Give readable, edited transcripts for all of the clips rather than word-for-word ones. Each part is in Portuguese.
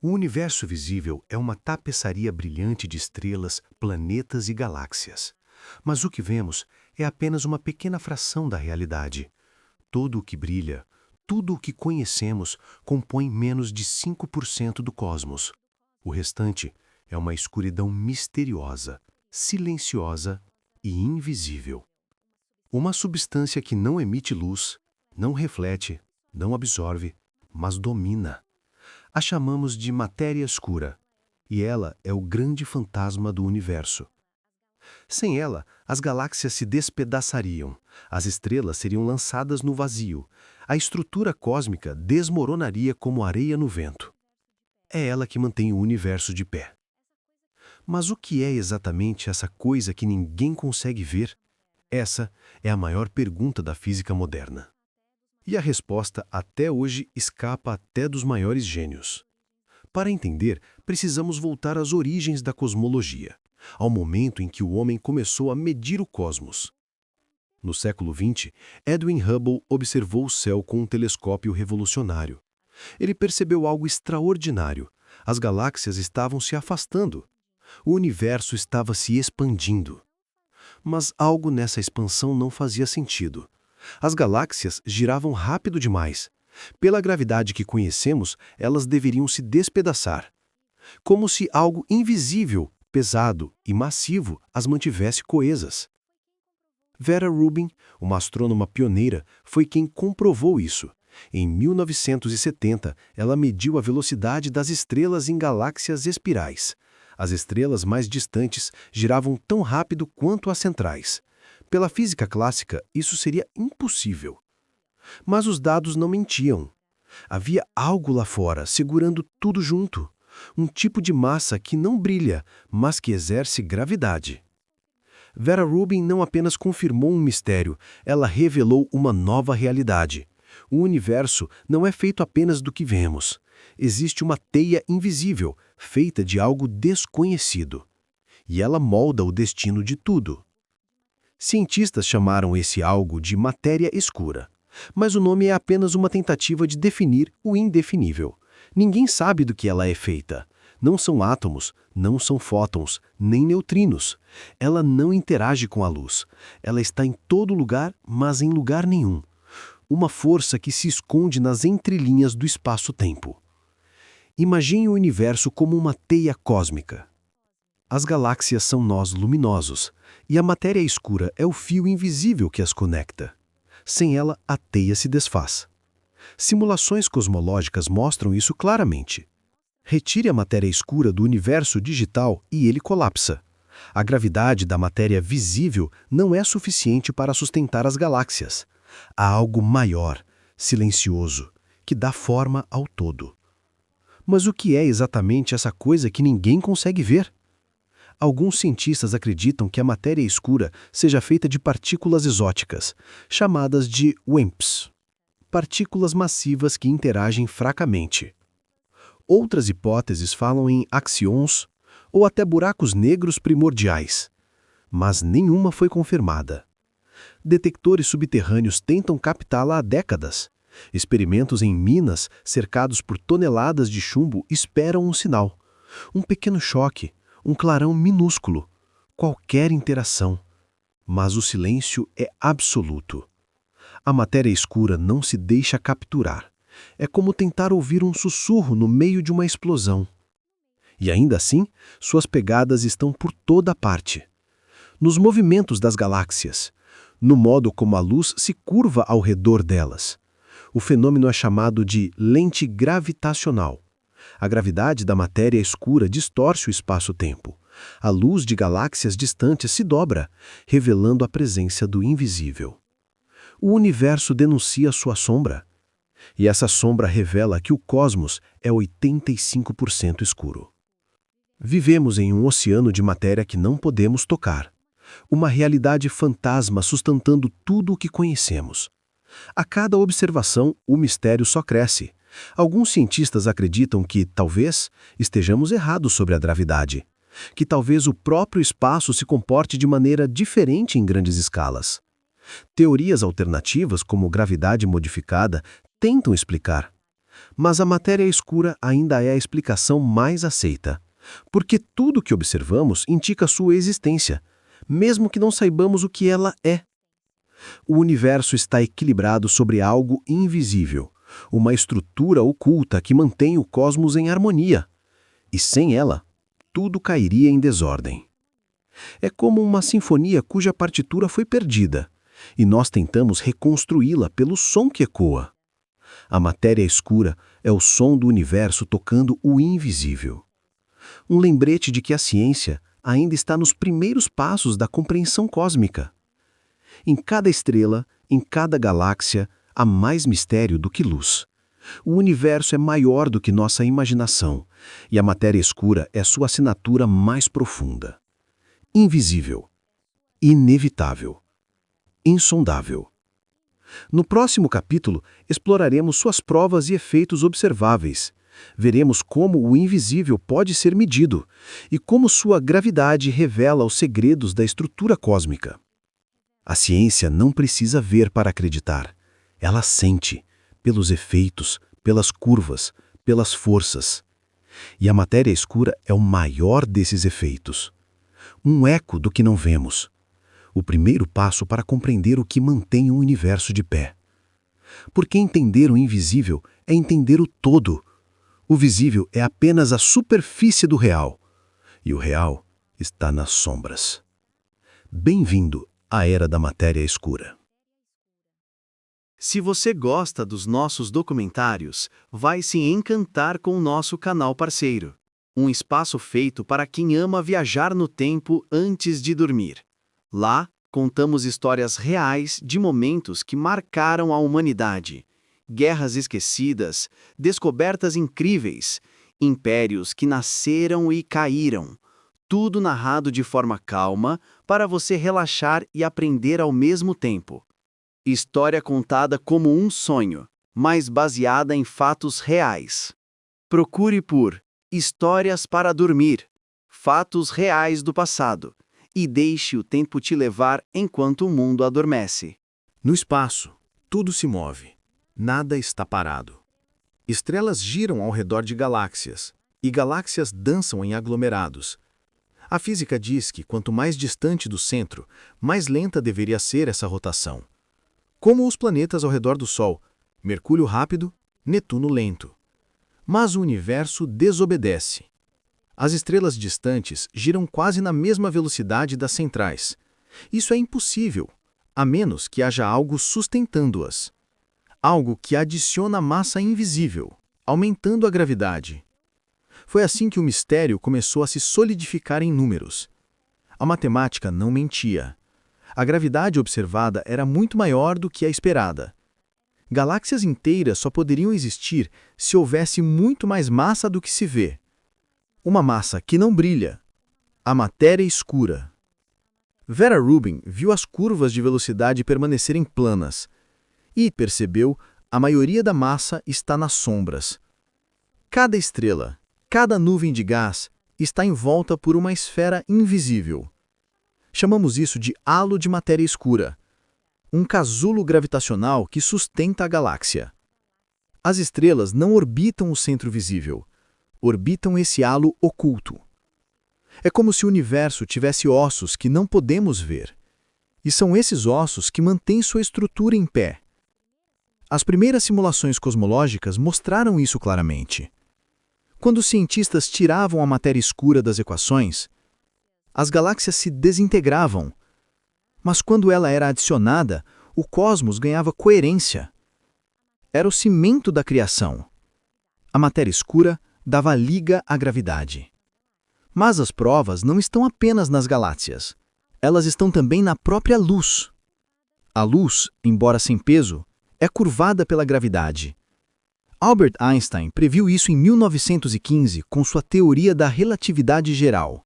O universo visível é uma tapeçaria brilhante de estrelas, planetas e galáxias. Mas o que vemos é apenas uma pequena fração da realidade. Todo o que brilha, tudo o que conhecemos, compõe menos de 5% do cosmos. O restante é uma escuridão misteriosa, silenciosa e invisível. Uma substância que não emite luz, não reflete, não absorve, mas domina. A chamamos de matéria escura, e ela é o grande fantasma do universo. Sem ela, as galáxias se despedaçariam, as estrelas seriam lançadas no vazio, a estrutura cósmica desmoronaria como areia no vento. É ela que mantém o universo de pé. Mas o que é exatamente essa coisa que ninguém consegue ver? Essa é a maior pergunta da física moderna. E a resposta até hoje escapa até dos maiores gênios. Para entender, precisamos voltar às origens da cosmologia, ao momento em que o homem começou a medir o cosmos. No século XX, Edwin Hubble observou o céu com um telescópio revolucionário. Ele percebeu algo extraordinário. As galáxias estavam se afastando. O universo estava se expandindo. Mas algo nessa expansão não fazia sentido. As galáxias giravam rápido demais. Pela gravidade que conhecemos, elas deveriam se despedaçar. Como se algo invisível, pesado e massivo as mantivesse coesas. Vera Rubin, uma astrônoma pioneira, foi quem comprovou isso. Em 1970, ela mediu a velocidade das estrelas em galáxias espirais. As estrelas mais distantes giravam tão rápido quanto as centrais. Pela física clássica, isso seria impossível. Mas os dados não mentiam. Havia algo lá fora, segurando tudo junto. Um tipo de massa que não brilha, mas que exerce gravidade. Vera Rubin não apenas confirmou um mistério, ela revelou uma nova realidade. O universo não é feito apenas do que vemos. Existe uma teia invisível, feita de algo desconhecido. E ela molda o destino de tudo. Cientistas chamaram esse algo de matéria escura. Mas o nome é apenas uma tentativa de definir o indefinível. Ninguém sabe do que ela é feita. Não são átomos, não são fótons, nem neutrinos. Ela não interage com a luz. Ela está em todo lugar, mas em lugar nenhum. Uma força que se esconde nas entrelinhas do espaço-tempo. Imagine o universo como uma teia cósmica. As galáxias são nós luminosos, e a matéria escura é o fio invisível que as conecta. Sem ela, a teia se desfaz. Simulações cosmológicas mostram isso claramente. Retire a matéria escura do universo digital e ele colapsa. A gravidade da matéria visível não é suficiente para sustentar as galáxias. Há algo maior, silencioso, que dá forma ao todo. Mas o que é exatamente essa coisa que ninguém consegue ver? Alguns cientistas acreditam que a matéria escura seja feita de partículas exóticas, chamadas de WIMPs, partículas massivas que interagem fracamente. Outras hipóteses falam em axions ou até buracos negros primordiais, mas nenhuma foi confirmada. Detectores subterrâneos tentam captá-la há décadas. Experimentos em minas, cercados por toneladas de chumbo, esperam um sinal. Um pequeno choque, um clarão minúsculo, qualquer interação. Mas o silêncio é absoluto. A matéria escura não se deixa capturar. É como tentar ouvir um sussurro no meio de uma explosão. E ainda assim, suas pegadas estão por toda parte. Nos movimentos das galáxias, no modo como a luz se curva ao redor delas. O fenômeno é chamado de lente gravitacional. A gravidade da matéria escura distorce o espaço-tempo. A luz de galáxias distantes se dobra, revelando a presença do invisível. O universo denuncia sua sombra. E essa sombra revela que o cosmos é 85% escuro. Vivemos em um oceano de matéria que não podemos tocar. Uma realidade fantasma sustentando tudo o que conhecemos. A cada observação, o mistério só cresce. Alguns cientistas acreditam que, talvez, estejamos errados sobre a gravidade. Que talvez o próprio espaço se comporte de maneira diferente em grandes escalas. Teorias alternativas, como gravidade modificada, tentam explicar. Mas a matéria escura ainda é a explicação mais aceita, porque tudo que observamos indica sua existência, mesmo que não saibamos o que ela é. O universo está equilibrado sobre algo invisível, uma estrutura oculta que mantém o cosmos em harmonia. E sem ela, tudo cairia em desordem. É como uma sinfonia cuja partitura foi perdida, e nós tentamos reconstruí-la pelo som que ecoa. A matéria escura é o som do universo tocando o invisível. Um lembrete de que a ciência ainda está nos primeiros passos da compreensão cósmica. Em cada estrela, em cada galáxia, há mais mistério do que luz. O universo é maior do que nossa imaginação, e a matéria escura é sua assinatura mais profunda. Invisível, inevitável, insondável. No próximo capítulo, exploraremos suas provas e efeitos observáveis. Veremos como o invisível pode ser medido e como sua gravidade revela os segredos da estrutura cósmica. A ciência não precisa ver para acreditar. Ela sente, pelos efeitos, pelas curvas, pelas forças. E a matéria escura é o maior desses efeitos. Um eco do que não vemos. O primeiro passo para compreender o que mantém o universo de pé. Porque entender o invisível é entender o todo. O visível é apenas a superfície do real. E o real está nas sombras. Bem-vindo à Era da Matéria Escura. Se você gosta dos nossos documentários, vai se encantar com o nosso canal parceiro. Um espaço feito para quem ama viajar no tempo antes de dormir. Lá, contamos histórias reais de momentos que marcaram a humanidade. Guerras esquecidas, descobertas incríveis, impérios que nasceram e caíram. Tudo narrado de forma calma para você relaxar e aprender ao mesmo tempo. História contada como um sonho, mas baseada em fatos reais. Procure por Histórias para Dormir, Fatos Reais do Passado, e deixe o tempo te levar enquanto o mundo adormece. No espaço, tudo se move. Nada está parado. Estrelas giram ao redor de galáxias, e galáxias dançam em aglomerados. A física diz que quanto mais distante do centro, mais lenta deveria ser essa rotação. Como os planetas ao redor do Sol, Mercúrio rápido, Netuno lento. Mas o universo desobedece. As estrelas distantes giram quase na mesma velocidade das centrais. Isso é impossível, a menos que haja algo sustentando-as. Algo que adiciona massa invisível, aumentando a gravidade. Foi assim que o mistério começou a se solidificar em números. A matemática não mentia. A gravidade observada era muito maior do que a esperada. Galáxias inteiras só poderiam existir se houvesse muito mais massa do que se vê. Uma massa que não brilha. A matéria escura. Vera Rubin viu as curvas de velocidade permanecerem planas e percebeu a maioria da massa está nas sombras. Cada estrela, cada nuvem de gás está envolta por uma esfera invisível. Chamamos isso de halo de matéria escura, um casulo gravitacional que sustenta a galáxia. As estrelas não orbitam o centro visível, orbitam esse halo oculto. É como se o universo tivesse ossos que não podemos ver, e são esses ossos que mantêm sua estrutura em pé. As primeiras simulações cosmológicas mostraram isso claramente. Quando os cientistas tiravam a matéria escura das equações, as galáxias se desintegravam. Mas quando ela era adicionada, o cosmos ganhava coerência. Era o cimento da criação. A matéria escura dava liga à gravidade. Mas as provas não estão apenas nas galáxias. Elas estão também na própria luz. A luz, embora sem peso, é curvada pela gravidade. Albert Einstein previu isso em 1915 com sua teoria da relatividade geral.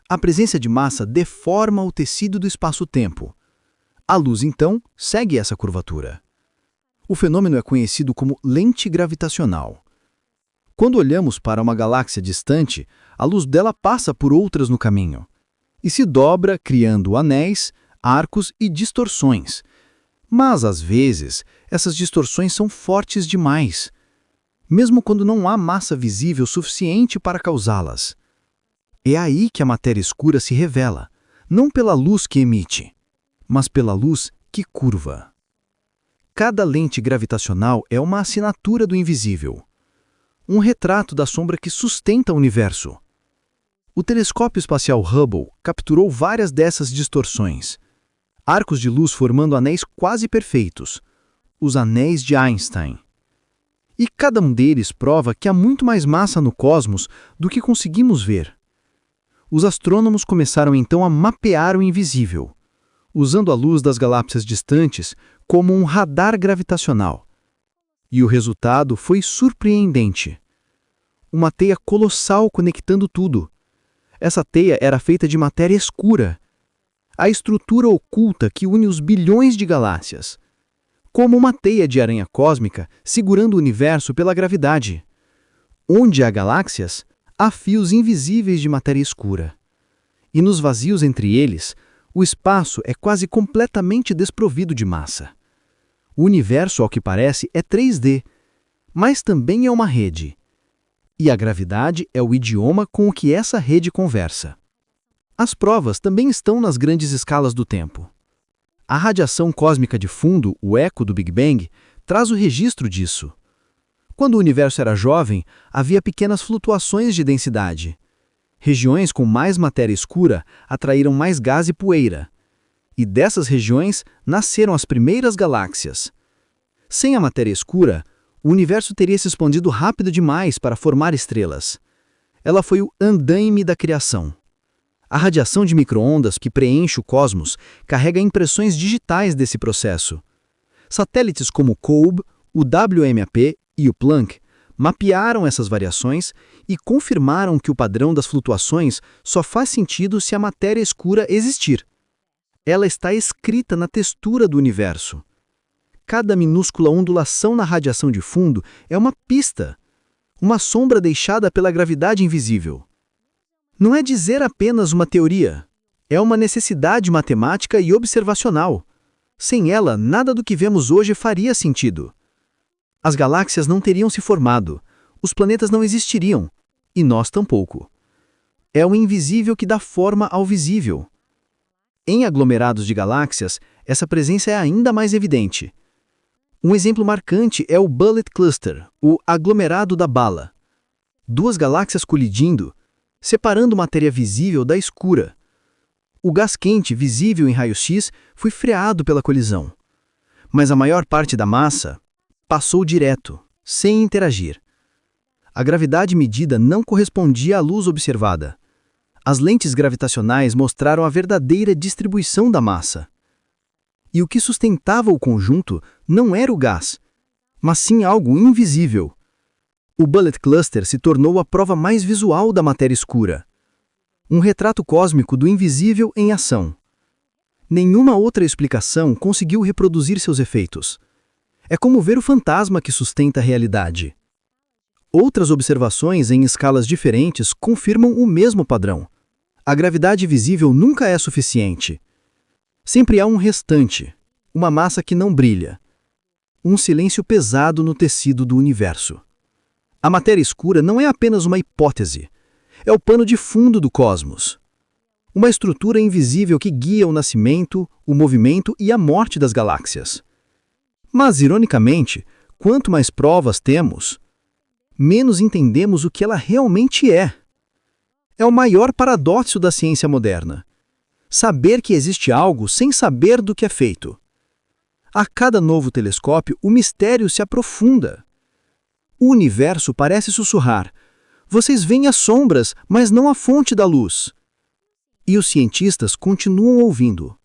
A presença de massa deforma o tecido do espaço-tempo. A luz, então, segue essa curvatura. O fenômeno é conhecido como lente gravitacional. Quando olhamos para uma galáxia distante, a luz dela passa por outras no caminho e se dobra, criando anéis, arcos e distorções. Mas, às vezes, essas distorções são fortes demais. mesmo quando não há massa visível suficiente para causá-las. É aí que a matéria escura se revela, não pela luz que emite, mas pela luz que curva. Cada lente gravitacional é uma assinatura do invisível, um retrato da sombra que sustenta o universo. O telescópio espacial Hubble capturou várias dessas distorções, arcos de luz formando anéis quase perfeitos, os anéis de Einstein. E cada um deles prova que há muito mais massa no cosmos do que conseguimos ver. Os astrônomos começaram então a mapear o invisível, usando a luz das galáxias distantes como um radar gravitacional. E o resultado foi surpreendente. Uma teia colossal conectando tudo. Essa teia era feita de matéria escura, a estrutura oculta que une os bilhões de galáxias, como uma teia de aranha cósmica segurando o universo pela gravidade. Onde há galáxias, há fios invisíveis de matéria escura. E nos vazios entre eles, o espaço é quase completamente desprovido de massa. O universo, ao que parece, é 3D, mas também é uma rede. E a gravidade é o idioma com o que essa rede conversa. As provas também estão nas grandes escalas do tempo. A radiação cósmica de fundo, o eco do Big Bang, traz o registro disso. Quando o universo era jovem, havia pequenas flutuações de densidade. Regiões com mais matéria escura atraíram mais gás e poeira. E dessas regiões nasceram as primeiras galáxias. Sem a matéria escura, o universo teria se expandido rápido demais para formar estrelas. Ela foi o andaime da criação. A radiação de micro-ondas que preenche o cosmos carrega impressões digitais desse processo. Satélites como o COBE, o WMAP e o Planck mapearam essas variações e confirmaram que o padrão das flutuações só faz sentido se a matéria escura existir. Ela está escrita na textura do universo. Cada minúscula ondulação na radiação de fundo é uma pista, uma sombra deixada pela gravidade invisível. Não é dizer apenas uma teoria, é uma necessidade matemática e observacional. Sem ela, nada do que vemos hoje faria sentido. As galáxias não teriam se formado, os planetas não existiriam, e nós tampouco. É o invisível que dá forma ao visível. Em aglomerados de galáxias, essa presença é ainda mais evidente. Um exemplo marcante é o Bullet Cluster, o aglomerado da bala. Duas galáxias colidindo, separando matéria visível da escura. O gás quente visível em raio-x foi freado pela colisão. Mas a maior parte da massa passou direto, sem interagir. A gravidade medida não correspondia à luz observada. As lentes gravitacionais mostraram a verdadeira distribuição da massa. E o que sustentava o conjunto não era o gás, mas sim algo invisível. O Bullet Cluster se tornou a prova mais visual da matéria escura. Um retrato cósmico do invisível em ação. Nenhuma outra explicação conseguiu reproduzir seus efeitos. É como ver o fantasma que sustenta a realidade. Outras observações em escalas diferentes confirmam o mesmo padrão. A gravidade visível nunca é suficiente. Sempre há um restante, uma massa que não brilha. Um silêncio pesado no tecido do universo. A matéria escura não é apenas uma hipótese. É o pano de fundo do cosmos. Uma estrutura invisível que guia o nascimento, o movimento e a morte das galáxias. Mas, ironicamente, quanto mais provas temos, menos entendemos o que ela realmente é. É o maior paradoxo da ciência moderna. Saber que existe algo sem saber do que é feito. A cada novo telescópio, o mistério se aprofunda. O universo parece sussurrar: vocês veem as sombras, mas não a fonte da luz. E os cientistas continuam ouvindo,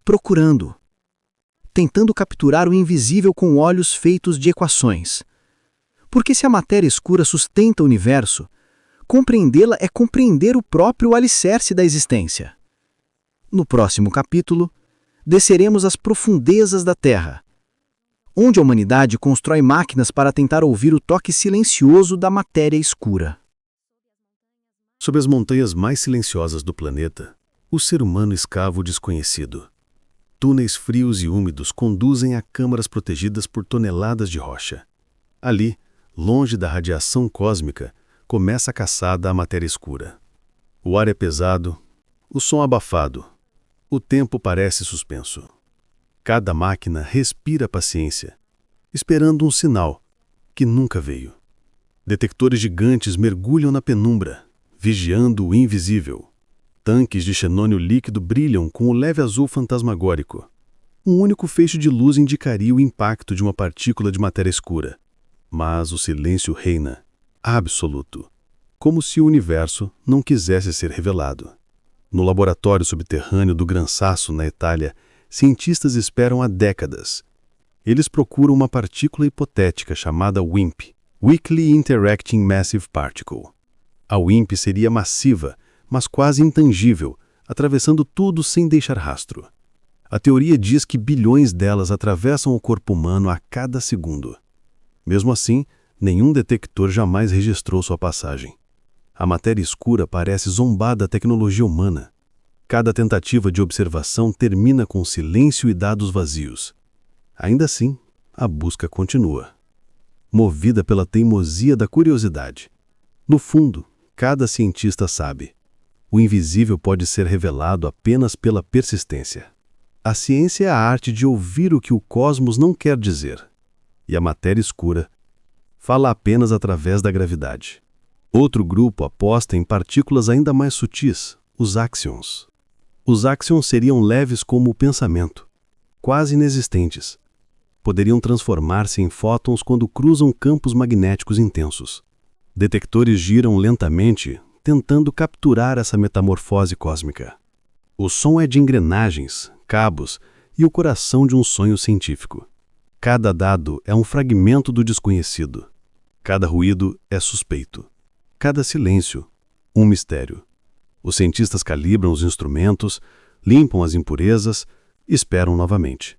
procurando, tentando capturar o invisível com olhos feitos de equações. Porque se a matéria escura sustenta o universo, compreendê-la é compreender o próprio alicerce da existência. No próximo capítulo, desceremos às profundezas da Terra, onde a humanidade constrói máquinas para tentar ouvir o toque silencioso da matéria escura. Sob as montanhas mais silenciosas do planeta, o ser humano escava o desconhecido. Túneis frios e úmidos conduzem a câmaras protegidas por toneladas de rocha. Ali, longe da radiação cósmica, começa a caçada à matéria escura. O ar é pesado, o som abafado, o tempo parece suspenso. Cada máquina respira paciência, esperando um sinal que nunca veio. Detectores gigantes mergulham na penumbra, vigiando o invisível. Tanques de xenônio líquido brilham com o leve azul fantasmagórico. Um único feixe de luz indicaria o impacto de uma partícula de matéria escura. Mas o silêncio reina, absoluto, como se o universo não quisesse ser revelado. No laboratório subterrâneo do Gran Sasso, na Itália, cientistas esperam há décadas. Eles procuram uma partícula hipotética chamada WIMP, Weakly Interacting Massive Particle. A WIMP seria massiva, mas quase intangível, atravessando tudo sem deixar rastro. A teoria diz que bilhões delas atravessam o corpo humano a cada segundo. Mesmo assim, nenhum detector jamais registrou sua passagem. A matéria escura parece zombar da tecnologia humana. Cada tentativa de observação termina com silêncio e dados vazios. Ainda assim, a busca continua, movida pela teimosia da curiosidade. No fundo, cada cientista sabe: o invisível pode ser revelado apenas pela persistência. A ciência é a arte de ouvir o que o cosmos não quer dizer. E a matéria escura fala apenas através da gravidade. Outro grupo aposta em partículas ainda mais sutis, os áxions. Os áxions seriam leves como o pensamento, quase inexistentes. Poderiam transformar-se em fótons quando cruzam campos magnéticos intensos. Detectores giram lentamente, tentando capturar essa metamorfose cósmica. O som é de engrenagens, cabos e o coração de um sonho científico. Cada dado é um fragmento do desconhecido. Cada ruído é suspeito. Cada silêncio, um mistério. Os cientistas calibram os instrumentos, limpam as impurezas, esperam novamente.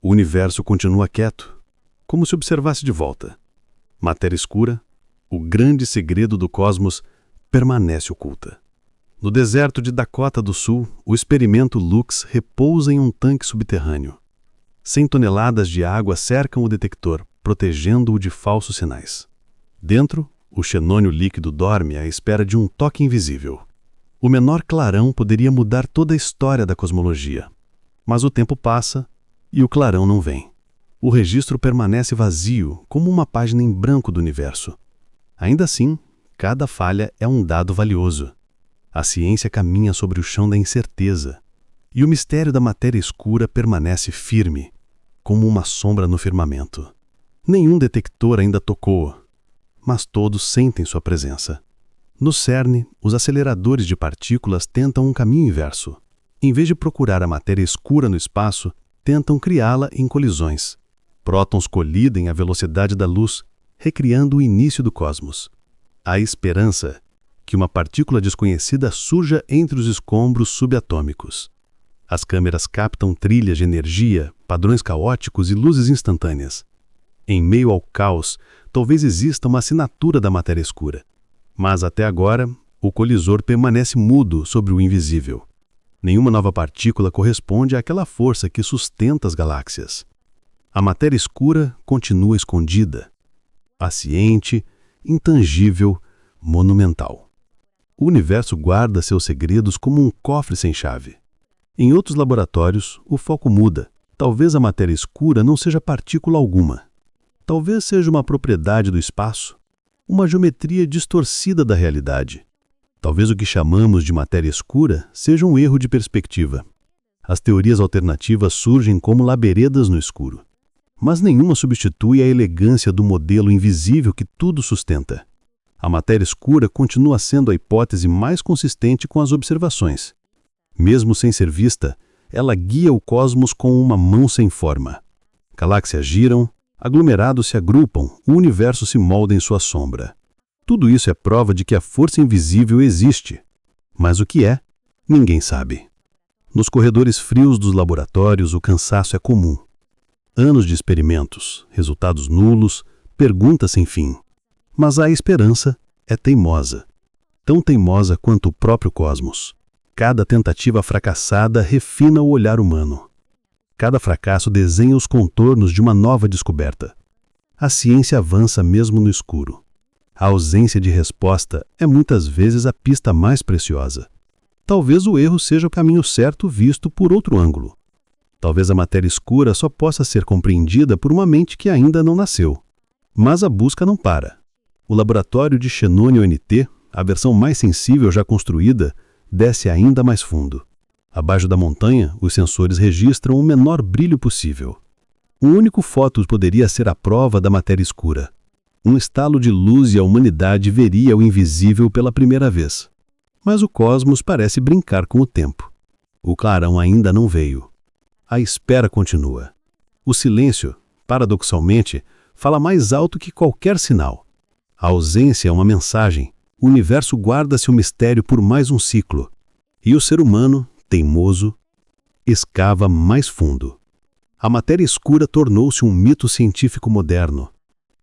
O universo continua quieto, como se observasse de volta. Matéria escura, o grande segredo do cosmos, permanece oculta. No deserto de Dakota do Sul, o experimento Lux repousa em um tanque subterrâneo. 100 toneladas de água cercam o detector, protegendo-o de falsos sinais. Dentro, o xenônio líquido dorme à espera de um toque invisível. O menor clarão poderia mudar toda a história da cosmologia. Mas o tempo passa e o clarão não vem. O registro permanece vazio, como uma página em branco do universo. Ainda assim, cada falha é um dado valioso. A ciência caminha sobre o chão da incerteza, e o mistério da matéria escura permanece firme, como uma sombra no firmamento. Nenhum detector ainda tocou, mas todos sentem sua presença. No CERN, os aceleradores de partículas tentam um caminho inverso. Em vez de procurar a matéria escura no espaço, tentam criá-la em colisões. Prótons colidem à velocidade da luz, recriando o início do cosmos. Há esperança que uma partícula desconhecida surja entre os escombros subatômicos. As câmeras captam trilhas de energia, padrões caóticos e luzes instantâneas. Em meio ao caos, talvez exista uma assinatura da matéria escura. Mas até agora, o colisor permanece mudo sobre o invisível. Nenhuma nova partícula corresponde àquela força que sustenta as galáxias. A matéria escura continua escondida, paciente, intangível, monumental. O universo guarda seus segredos como um cofre sem chave. Em outros laboratórios, o foco muda. Talvez a matéria escura não seja partícula alguma. Talvez seja uma propriedade do espaço, uma geometria distorcida da realidade. Talvez o que chamamos de matéria escura seja um erro de perspectiva. As teorias alternativas surgem como labaredas no escuro. Mas nenhuma substitui a elegância do modelo invisível que tudo sustenta. A matéria escura continua sendo a hipótese mais consistente com as observações. Mesmo sem ser vista, ela guia o cosmos com uma mão sem forma. Galáxias giram, aglomerados se agrupam, o universo se molda em sua sombra. Tudo isso é prova de que a força invisível existe. Mas o que é, ninguém sabe. Nos corredores frios dos laboratórios, o cansaço é comum. Anos de experimentos, resultados nulos, perguntas sem fim. Mas a esperança é teimosa. Tão teimosa quanto o próprio cosmos. Cada tentativa fracassada refina o olhar humano. Cada fracasso desenha os contornos de uma nova descoberta. a ciência avança mesmo no escuro. A ausência de resposta é muitas vezes a pista mais preciosa. Talvez o erro seja o caminho certo visto por outro ângulo. Talvez a matéria escura só possa ser compreendida por uma mente que ainda não nasceu. Mas a busca não para. O laboratório de Xenon ONT, a versão mais sensível já construída, desce ainda mais fundo. Abaixo da montanha, os sensores registram o menor brilho possível. O único fóton poderia ser a prova da matéria escura. Um estalo de luz e a humanidade veria o invisível pela primeira vez. Mas o cosmos parece brincar com o tempo. O clarão ainda não veio. A espera continua. O silêncio, paradoxalmente, fala mais alto que qualquer sinal. A ausência é uma mensagem. O universo guarda seu mistério por mais um ciclo. E o ser humano, teimoso, escava mais fundo. A matéria escura tornou-se um mito científico moderno.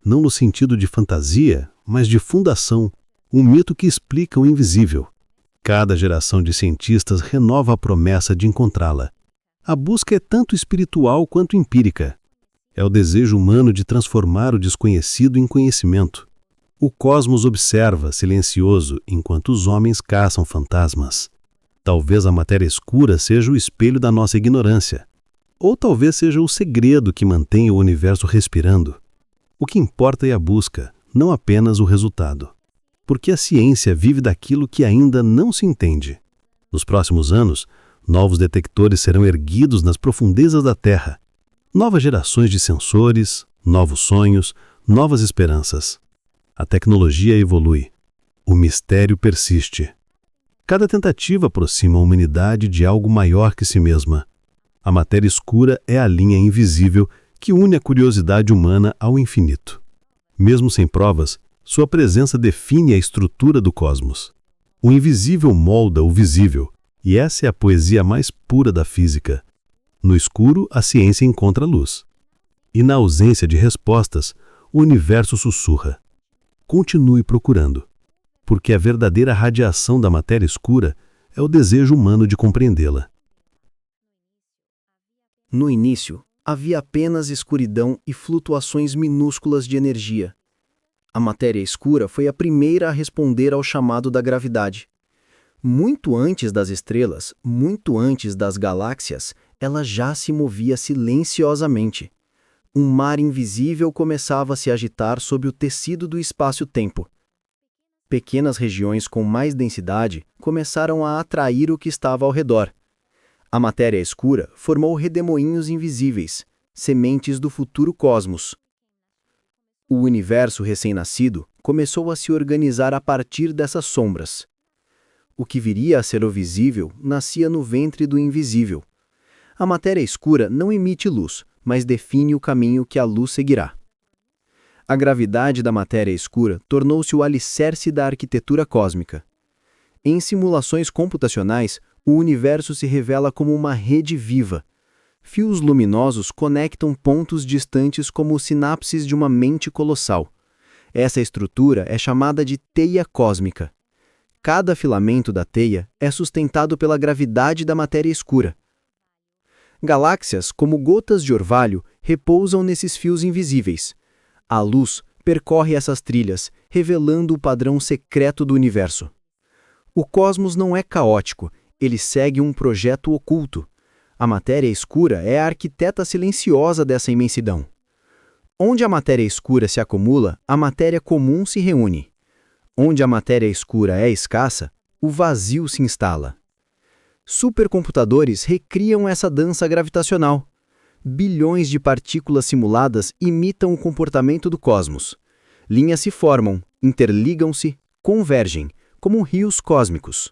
Não no sentido de fantasia, mas de fundação, um mito que explica o invisível. Cada geração de cientistas renova a promessa de encontrá-la. A busca é tanto espiritual quanto empírica. É o desejo humano de transformar o desconhecido em conhecimento. O cosmos observa, silencioso, enquanto os homens caçam fantasmas. Talvez a matéria escura seja o espelho da nossa ignorância. Ou talvez seja o segredo que mantém o universo respirando. O que importa é a busca, não apenas o resultado. Porque a ciência vive daquilo que ainda não se entende. Nos próximos anos, novos detectores serão erguidos nas profundezas da Terra. Novas gerações de sensores, novos sonhos, novas esperanças. A tecnologia evolui. O mistério persiste. Cada tentativa aproxima a humanidade de algo maior que si mesma. A matéria escura é a linha invisível que une a curiosidade humana ao infinito. Mesmo sem provas, sua presença define a estrutura do cosmos. O invisível molda o visível, e essa é a poesia mais pura da física. No escuro, a ciência encontra luz. E na ausência de respostas, o universo sussurra. Continue procurando, porque a verdadeira radiação da matéria escura é o desejo humano de compreendê-la. No início, havia apenas escuridão e flutuações minúsculas de energia. A matéria escura foi a primeira a responder ao chamado da gravidade. Muito antes das estrelas, muito antes das galáxias, ela já se movia silenciosamente. Um mar invisível começava a se agitar sob o tecido do espaço-tempo. Pequenas regiões com mais densidade começaram a atrair o que estava ao redor. A matéria escura formou redemoinhos invisíveis, sementes do futuro cosmos. O universo recém-nascido começou a se organizar a partir dessas sombras. O que viria a ser o visível nascia no ventre do invisível. A matéria escura não emite luz, mas define o caminho que a luz seguirá. A gravidade da matéria escura tornou-se o alicerce da arquitetura cósmica. Em simulações computacionais, o universo se revela como uma rede viva. Fios luminosos conectam pontos distantes como sinapses de uma mente colossal. Essa estrutura é chamada de teia cósmica. Cada filamento da teia é sustentado pela gravidade da matéria escura. Galáxias, como gotas de orvalho, repousam nesses fios invisíveis. A luz percorre essas trilhas, revelando o padrão secreto do universo. O cosmos não é caótico, ele segue um projeto oculto. A matéria escura é a arquiteta silenciosa dessa imensidão. Onde a matéria escura se acumula, a matéria comum se reúne. Onde a matéria escura é escassa, o vazio se instala. Supercomputadores recriam essa dança gravitacional. Bilhões de partículas simuladas imitam o comportamento do cosmos. Linhas se formam, interligam-se, convergem, como rios cósmicos.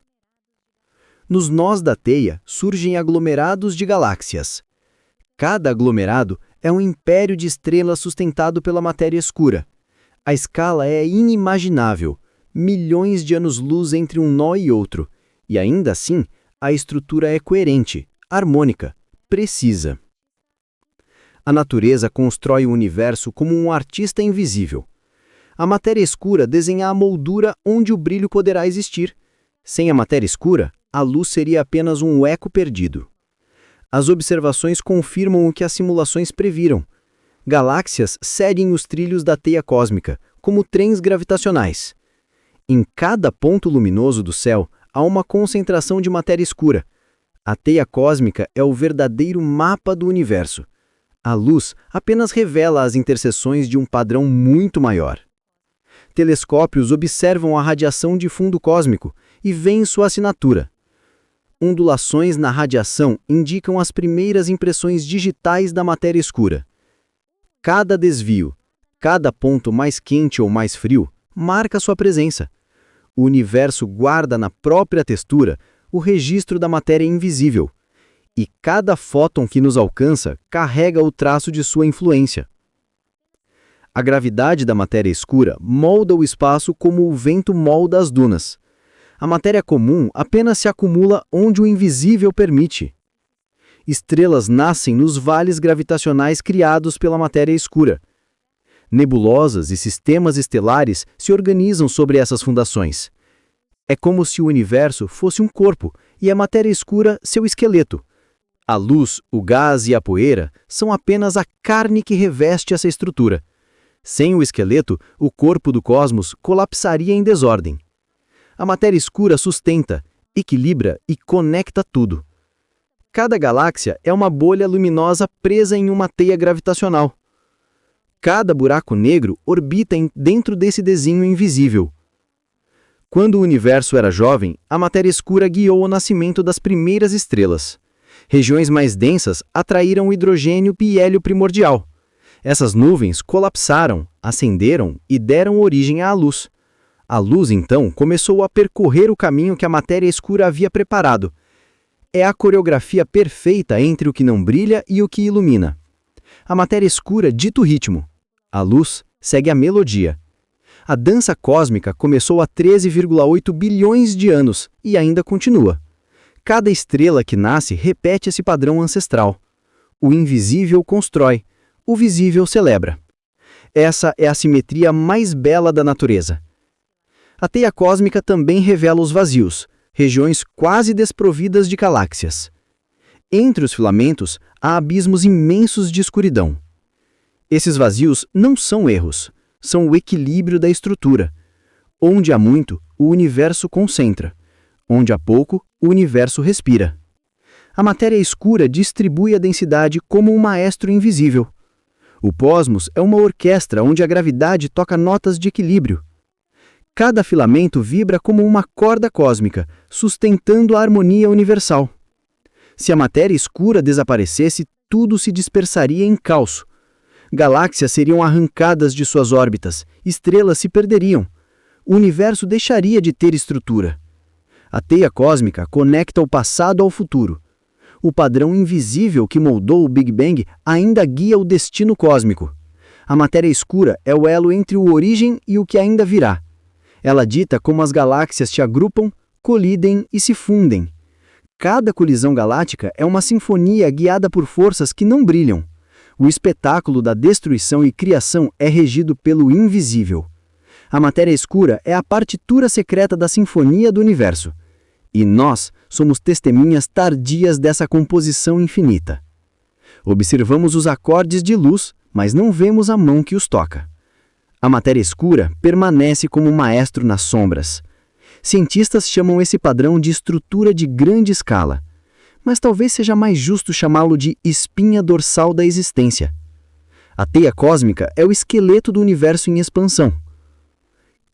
Nos nós da teia surgem aglomerados de galáxias. Cada aglomerado é um império de estrelas sustentado pela matéria escura. A escala é inimaginável, milhões de anos-luz entre um nó e outro, e ainda assim, a estrutura é coerente, harmônica, precisa. A natureza constrói o universo como um artista invisível. A matéria escura desenha a moldura onde o brilho poderá existir. Sem a matéria escura, a luz seria apenas um eco perdido. As observações confirmam o que as simulações previram. galáxias seguem os trilhos da teia cósmica, como trens gravitacionais. Em cada ponto luminoso do céu há uma concentração de matéria escura. A teia cósmica é o verdadeiro mapa do universo. A luz apenas revela as interseções de um padrão muito maior. Telescópios observam a radiação de fundo cósmico e veem sua assinatura. Ondulações na radiação indicam as primeiras impressões digitais da matéria escura. Cada desvio, cada ponto mais quente ou mais frio, marca sua presença. O universo guarda na própria textura o registro da matéria invisível, e cada fóton que nos alcança carrega o traço de sua influência. A gravidade da matéria escura molda o espaço como o vento molda as dunas. A matéria comum apenas se acumula onde o invisível permite. Estrelas nascem nos vales gravitacionais criados pela matéria escura. Nebulosas e sistemas estelares se organizam sobre essas fundações. É como se o universo fosse um corpo e a matéria escura seu esqueleto. A luz, o gás e a poeira são apenas a carne que reveste essa estrutura. Sem o esqueleto, o corpo do cosmos colapsaria em desordem. A matéria escura sustenta, equilibra e conecta tudo. Cada galáxia é uma bolha luminosa presa em uma teia gravitacional. Cada buraco negro orbita dentro desse desenho invisível. Quando o universo era jovem, a matéria escura guiou o nascimento das primeiras estrelas. Regiões mais densas atraíram o hidrogênio e hélio primordial. Essas nuvens colapsaram, acenderam e deram origem à luz. A luz, então, começou a percorrer o caminho que a matéria escura havia preparado. É a coreografia perfeita entre o que não brilha e o que ilumina. A matéria escura dita o ritmo. A luz segue a melodia. A dança cósmica começou há 13,8 bilhões de anos e ainda continua. Cada estrela que nasce repete esse padrão ancestral. O invisível constrói, o visível celebra. Essa é a simetria mais bela da natureza. A teia cósmica também revela os vazios, regiões quase desprovidas de galáxias. Entre os filamentos há abismos imensos de escuridão. Esses vazios não são erros, são o equilíbrio da estrutura. Onde há muito, o universo concentra. Onde há pouco, o universo respira. A matéria escura distribui a densidade como um maestro invisível. O cosmos é uma orquestra onde a gravidade toca notas de equilíbrio. Cada filamento vibra como uma corda cósmica, sustentando a harmonia universal. Se a matéria escura desaparecesse, tudo se dispersaria em caos. Galáxias seriam arrancadas de suas órbitas, estrelas se perderiam. O universo deixaria de ter estrutura. A teia cósmica conecta o passado ao futuro. O padrão invisível que moldou o Big Bang ainda guia o destino cósmico. A matéria escura é o elo entre o origem e o que ainda virá. Ela dita como as galáxias se agrupam, colidem e se fundem. Cada colisão galáctica é uma sinfonia guiada por forças que não brilham. O espetáculo da destruição e criação é regido pelo invisível. A matéria escura é a partitura secreta da sinfonia do universo. E nós somos testemunhas tardias dessa composição infinita. Observamos os acordes de luz, mas não vemos a mão que os toca. A matéria escura permanece como um maestro nas sombras. Cientistas chamam esse padrão de estrutura de grande escala, mas talvez seja mais justo chamá-lo de espinha dorsal da existência. A teia cósmica é o esqueleto do universo em expansão.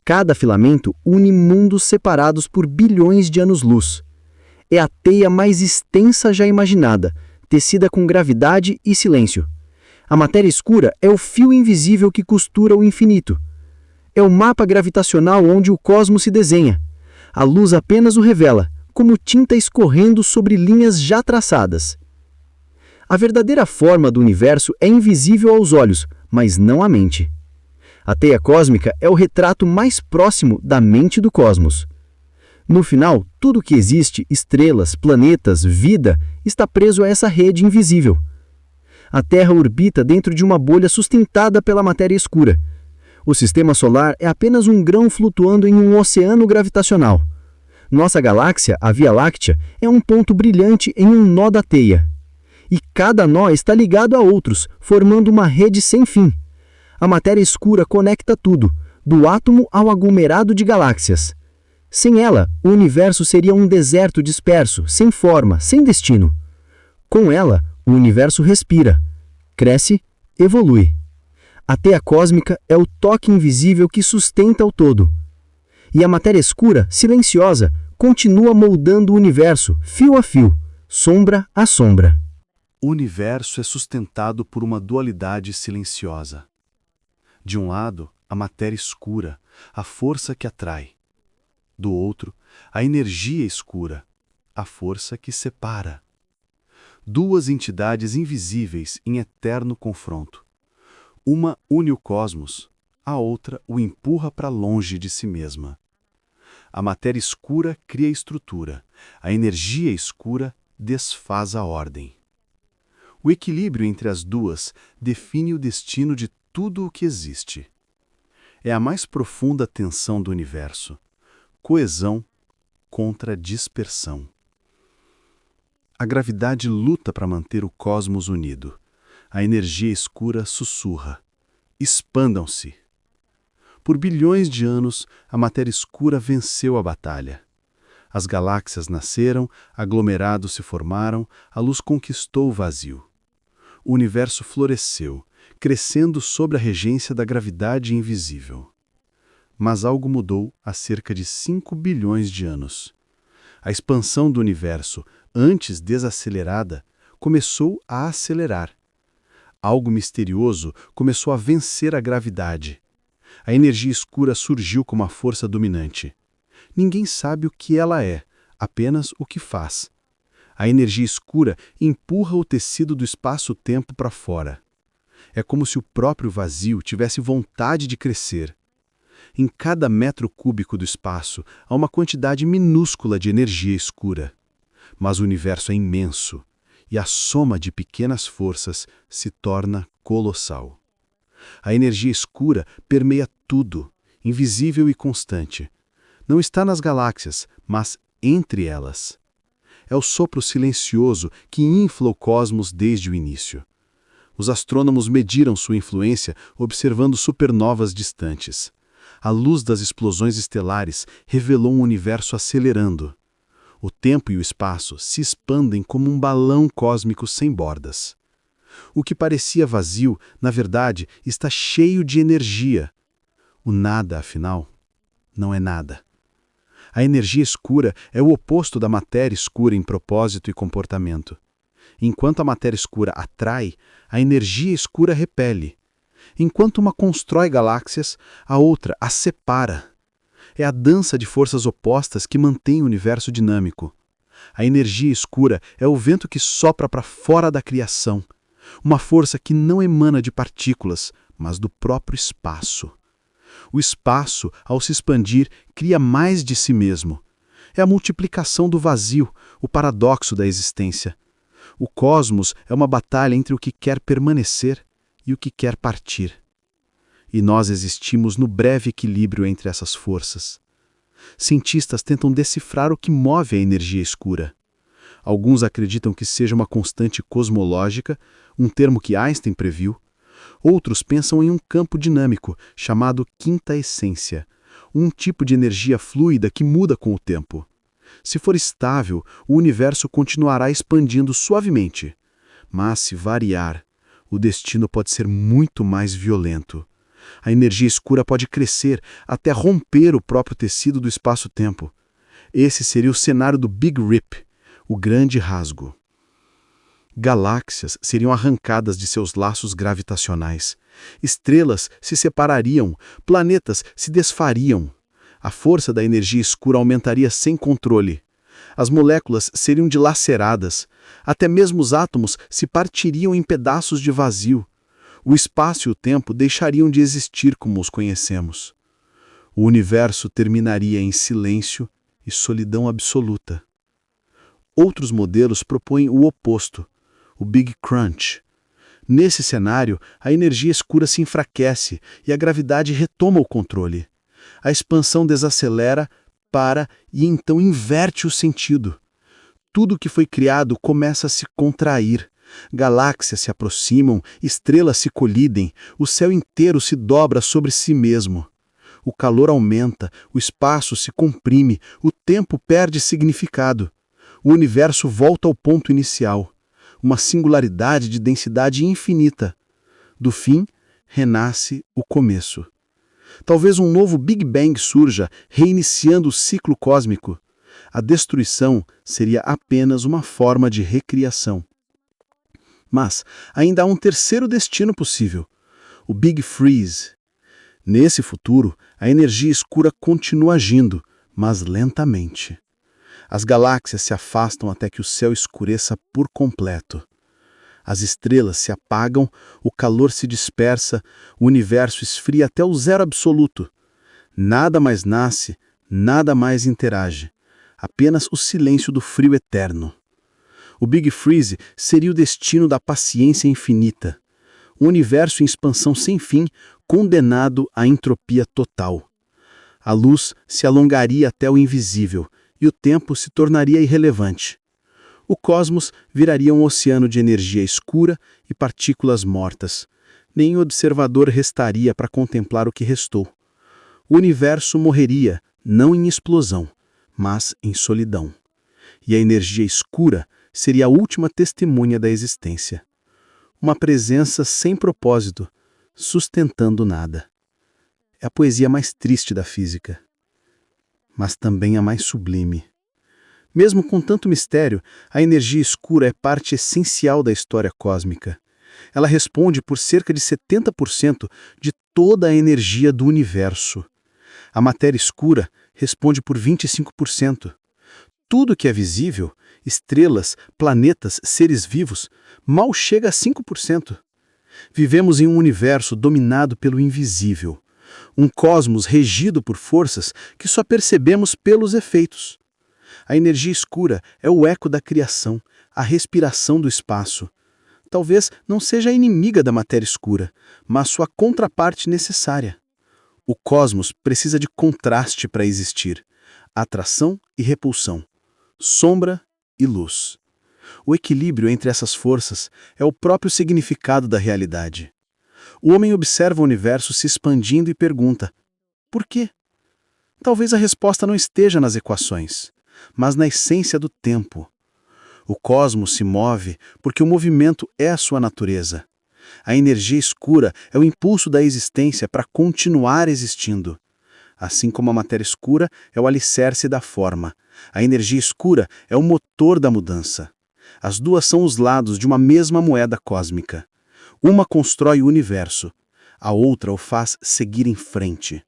Cada filamento une mundos separados por bilhões de anos-luz. É a teia mais extensa já imaginada, tecida com gravidade e silêncio. A matéria escura é o fio invisível que costura o infinito. É o mapa gravitacional onde o cosmos se desenha. A luz apenas o revela, como tinta escorrendo sobre linhas já traçadas. A verdadeira forma do universo é invisível aos olhos, mas não à mente. A teia cósmica é o retrato mais próximo da mente do cosmos. No final, tudo que existe, estrelas, planetas, vida, está preso a essa rede invisível. A Terra orbita dentro de uma bolha sustentada pela matéria escura. O sistema solar é apenas um grão flutuando em um oceano gravitacional. Nossa galáxia, a Via Láctea, é um ponto brilhante em um nó da teia. e cada nó está ligado a outros, formando uma rede sem fim. A matéria escura conecta tudo, do átomo ao aglomerado de galáxias. Sem ela, o universo seria um deserto disperso, sem forma, sem destino. Com ela, o universo respira, cresce, evolui. A teia cósmica é o toque invisível que sustenta o todo. E a matéria escura, silenciosa, continua moldando o universo, fio a fio, sombra a sombra. O universo é sustentado por uma dualidade silenciosa. De um lado, a matéria escura, a força que atrai. Do outro, a energia escura, a força que separa. Duas entidades invisíveis em eterno confronto. Uma une o cosmos, a outra o empurra para longe de si mesma. A matéria escura cria estrutura, a energia escura desfaz a ordem. O equilíbrio entre as duas define o destino de tudo o que existe. É a mais profunda tensão do universo. Coesão contra dispersão. A gravidade luta para manter o cosmos unido. A energia escura sussurra. Expandam-se. Por bilhões de anos, a matéria escura venceu a batalha. As galáxias nasceram, aglomerados se formaram, a luz conquistou o vazio. O universo floresceu, crescendo sob a regência da gravidade invisível. Mas algo mudou há cerca de 5 bilhões de anos. A expansão do universo, antes desacelerada, começou a acelerar. Algo misterioso começou a vencer a gravidade. A energia escura surgiu como a força dominante. Ninguém sabe o que ela é, apenas o que faz. A energia escura empurra o tecido do espaço-tempo para fora. É como se o próprio vazio tivesse vontade de crescer. Em cada metro cúbico do espaço há uma quantidade minúscula de energia escura. Mas o universo é imenso, e a soma de pequenas forças se torna colossal. A energia escura permeia tudo, invisível e constante. Não está nas galáxias, mas entre elas. É o sopro silencioso que infla o cosmos desde o início. Os astrônomos mediram sua influência observando supernovas distantes. A luz das explosões estelares revelou um universo acelerando. O tempo e o espaço se expandem como um balão cósmico sem bordas. O que parecia vazio, na verdade, está cheio de energia. O nada, afinal, não é nada. A energia escura é o oposto da matéria escura em propósito e comportamento. Enquanto a matéria escura atrai, a energia escura repele. Enquanto uma constrói galáxias, a outra as separa. É a dança de forças opostas que mantém o universo dinâmico. A energia escura é o vento que sopra para fora da criação, uma força que não emana de partículas, mas do próprio espaço. O espaço, ao se expandir, cria mais de si mesmo. É a multiplicação do vazio, o paradoxo da existência. O cosmos é uma batalha entre o que quer permanecer e o que quer partir. E nós existimos no breve equilíbrio entre essas forças. Cientistas tentam decifrar o que move a energia escura. Alguns acreditam que seja uma constante cosmológica, um termo que Einstein previu. Outros pensam em um campo dinâmico, chamado quinta essência, um tipo de energia fluida que muda com o tempo. Se for estável, o universo continuará expandindo suavemente. Mas se variar, o destino pode ser muito mais violento. A energia escura pode crescer até romper o próprio tecido do espaço-tempo. Esse seria o cenário do Big Rip, o grande rasgo. Galáxias seriam arrancadas de seus laços gravitacionais. Estrelas se separariam, planetas se desfariam. A força da energia escura aumentaria sem controle. As moléculas seriam dilaceradas. Até mesmo os átomos se partiriam em pedaços de vazio. O espaço e o tempo deixariam de existir como os conhecemos. O universo terminaria em silêncio e solidão absoluta. Outros modelos propõem o oposto, o Big Crunch. Nesse cenário, a energia escura se enfraquece e a gravidade retoma o controle. A expansão desacelera, para e então inverte o sentido. Tudo que foi criado começa a se contrair. Galáxias se aproximam, estrelas se colidem, o céu inteiro se dobra sobre si mesmo. O calor aumenta, o espaço se comprime, o tempo perde significado. O universo volta ao ponto inicial, uma singularidade de densidade infinita. Do fim, renasce o começo. Talvez um novo Big Bang surja, reiniciando o ciclo cósmico. A destruição seria apenas uma forma de recriação. Mas ainda há um terceiro destino possível, o Big Freeze. Nesse futuro, a energia escura continua agindo, mas lentamente. As galáxias se afastam até que o céu escureça por completo. As estrelas se apagam, o calor se dispersa, o universo esfria até o zero absoluto. Nada mais nasce, nada mais interage. Apenas o silêncio do frio eterno. O Big Freeze seria o destino da paciência infinita. Um universo em expansão sem fim, condenado à entropia total. A luz se alongaria até o invisível, e o tempo se tornaria irrelevante. O cosmos viraria um oceano de energia escura e partículas mortas. Nem observador restaria para contemplar o que restou. O universo morreria, não em explosão, mas em solidão. E a energia escura seria a última testemunha da existência. Uma presença sem propósito, sustentando nada. É a poesia mais triste da física, mas também a mais sublime. Mesmo com tanto mistério, a energia escura é parte essencial da história cósmica. Ela responde por cerca de 70% de toda a energia do universo. A matéria escura responde por 25%. Tudo que é visível, estrelas, planetas, seres vivos, mal chega a 5%. Vivemos em um universo dominado pelo invisível, um cosmos regido por forças que só percebemos pelos efeitos. A energia escura é o eco da criação, a respiração do espaço. Talvez não seja a inimiga da matéria escura, mas sua contraparte necessária. O cosmos precisa de contraste para existir, atração e repulsão, sombra e luz. O equilíbrio entre essas forças é o próprio significado da realidade. O homem observa o universo se expandindo e pergunta: por quê? Talvez a resposta não esteja nas equações, mas na essência do tempo. O cosmos se move porque o movimento é a sua natureza. A energia escura é o impulso da existência para continuar existindo. Assim como a matéria escura é o alicerce da forma, a energia escura é o motor da mudança. As duas são os lados de uma mesma moeda cósmica. Uma constrói o universo, a outra o faz seguir em frente.